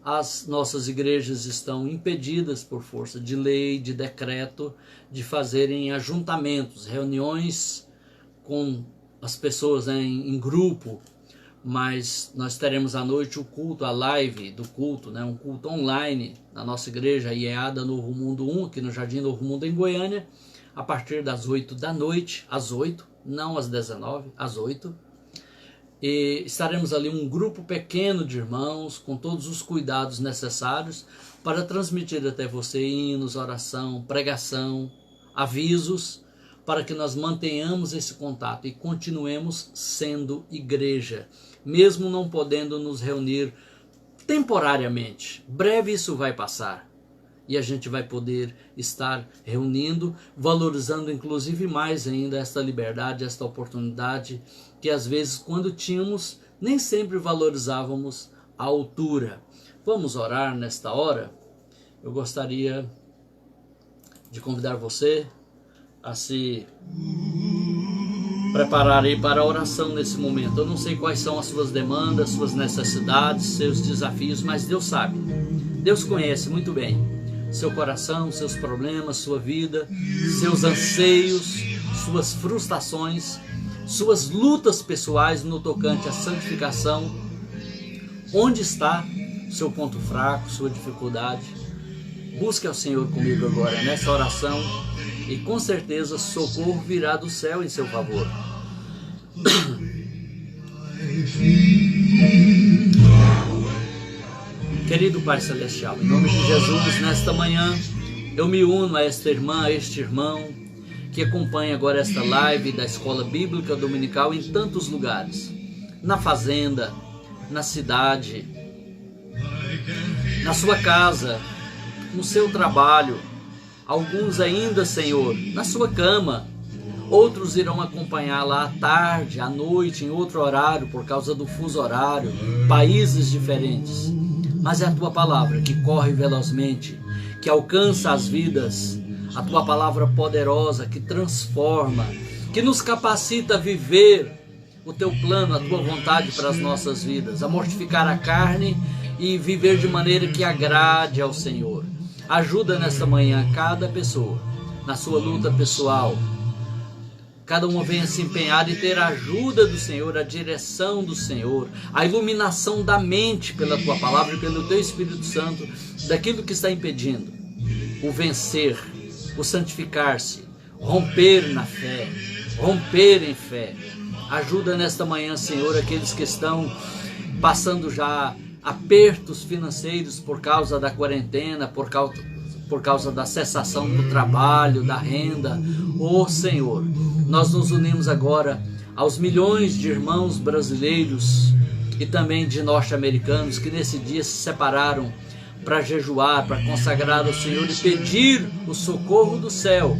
As nossas igrejas estão impedidas por força de lei, de decreto, de fazerem ajuntamentos, reuniões com as pessoas, né, em grupo, mas nós teremos à noite o culto, a live do culto, né, um culto online na nossa igreja, IEADA Novo Mundo 1, aqui no Jardim Novo Mundo em Goiânia, a partir das 8 da noite, às 8, não às 19, às 8. E estaremos ali um grupo pequeno de irmãos, com todos os cuidados necessários, para transmitir até você hinos, oração, pregação, avisos, para que nós mantenhamos esse contato e continuemos sendo igreja, mesmo não podendo nos reunir temporariamente. Breve isso vai passar. E a gente vai poder estar reunindo, valorizando inclusive mais ainda esta liberdade, esta oportunidade, que às vezes quando tínhamos, nem sempre valorizávamos a altura. Vamos orar nesta hora? Eu gostaria de convidar você a se preparar aí para a oração nesse momento. Eu não sei quais são as suas demandas, suas necessidades, seus desafios, mas Deus sabe. Deus conhece muito bem seu coração, seus problemas, sua vida, seus anseios, suas frustrações, suas lutas pessoais no tocante à santificação. Onde está seu ponto fraco, sua dificuldade? Busque ao Senhor comigo agora nessa oração e com certeza socorro virá do céu em seu favor. Querido Pai Celestial, em nome de Jesus, nesta manhã, eu me uno a esta irmã, a este irmão, que acompanha agora esta live da Escola Bíblica Dominical em tantos lugares, na fazenda, na cidade, na sua casa, no seu trabalho, alguns ainda, Senhor, na sua cama, outros irão acompanhá-la à tarde, à noite, em outro horário, por causa do fuso horário, países diferentes. Mas é a Tua palavra que corre velozmente, que alcança as vidas, a Tua palavra poderosa que transforma, que nos capacita a viver o Teu plano, a Tua vontade para as nossas vidas, a mortificar a carne e viver de maneira que agrade ao Senhor. Ajuda nesta manhã cada pessoa, na sua luta pessoal, cada uma venha se empenhar e ter a ajuda do Senhor, a direção do Senhor, a iluminação da mente pela tua palavra e pelo teu Espírito Santo, daquilo que está impedindo o vencer, o santificar-se, romper na fé, romper em fé. Ajuda nesta manhã, Senhor, aqueles que estão passando já apertos financeiros por causa da quarentena, por causa da cessação do trabalho, da renda. Ô Senhor, nós nos unimos agora aos milhões de irmãos brasileiros e também de norte-americanos que nesse dia se separaram para jejuar, para consagrar ao Senhor e pedir o socorro do céu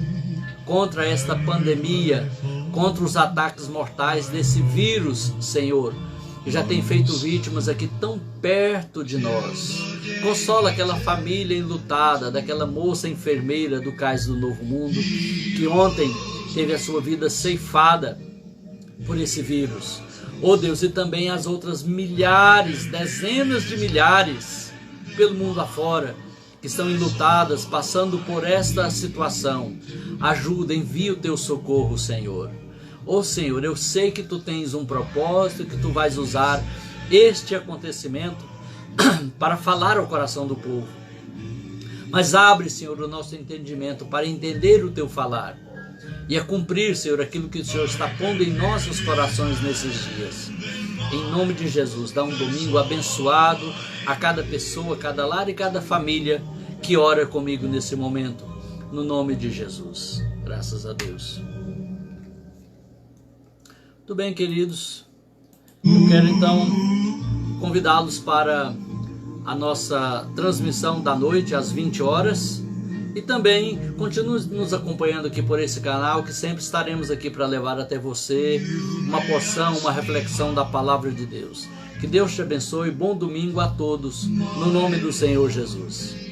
contra esta pandemia, contra os ataques mortais desse vírus, Senhor, que já tem feito vítimas aqui tão perto de nós. Consola aquela família enlutada, daquela moça enfermeira do Cais do Novo Mundo, que ontem teve a sua vida ceifada por esse vírus. Oh Deus, e também as outras milhares, dezenas de milhares, pelo mundo afora, que estão enlutadas, passando por esta situação. Ajuda, envia o teu socorro, Senhor. Oh Senhor, eu sei que tu tens um propósito, que tu vais usar este acontecimento para falar ao coração do povo. Mas abre, Senhor, o nosso entendimento para entender o teu falar e a cumprir, Senhor, aquilo que o Senhor está pondo em nossos corações nesses dias. Em nome de Jesus, dá um domingo abençoado a cada pessoa, cada lar e cada família que ora comigo nesse momento. No nome de Jesus. Graças a Deus. Muito bem, queridos. Eu quero então convidá-los para a nossa transmissão da noite às 20 horas. E também continue nos acompanhando aqui por esse canal, que sempre estaremos aqui para levar até você uma porção, uma reflexão da palavra de Deus. Que Deus te abençoe. Bom domingo a todos, no nome do Senhor Jesus.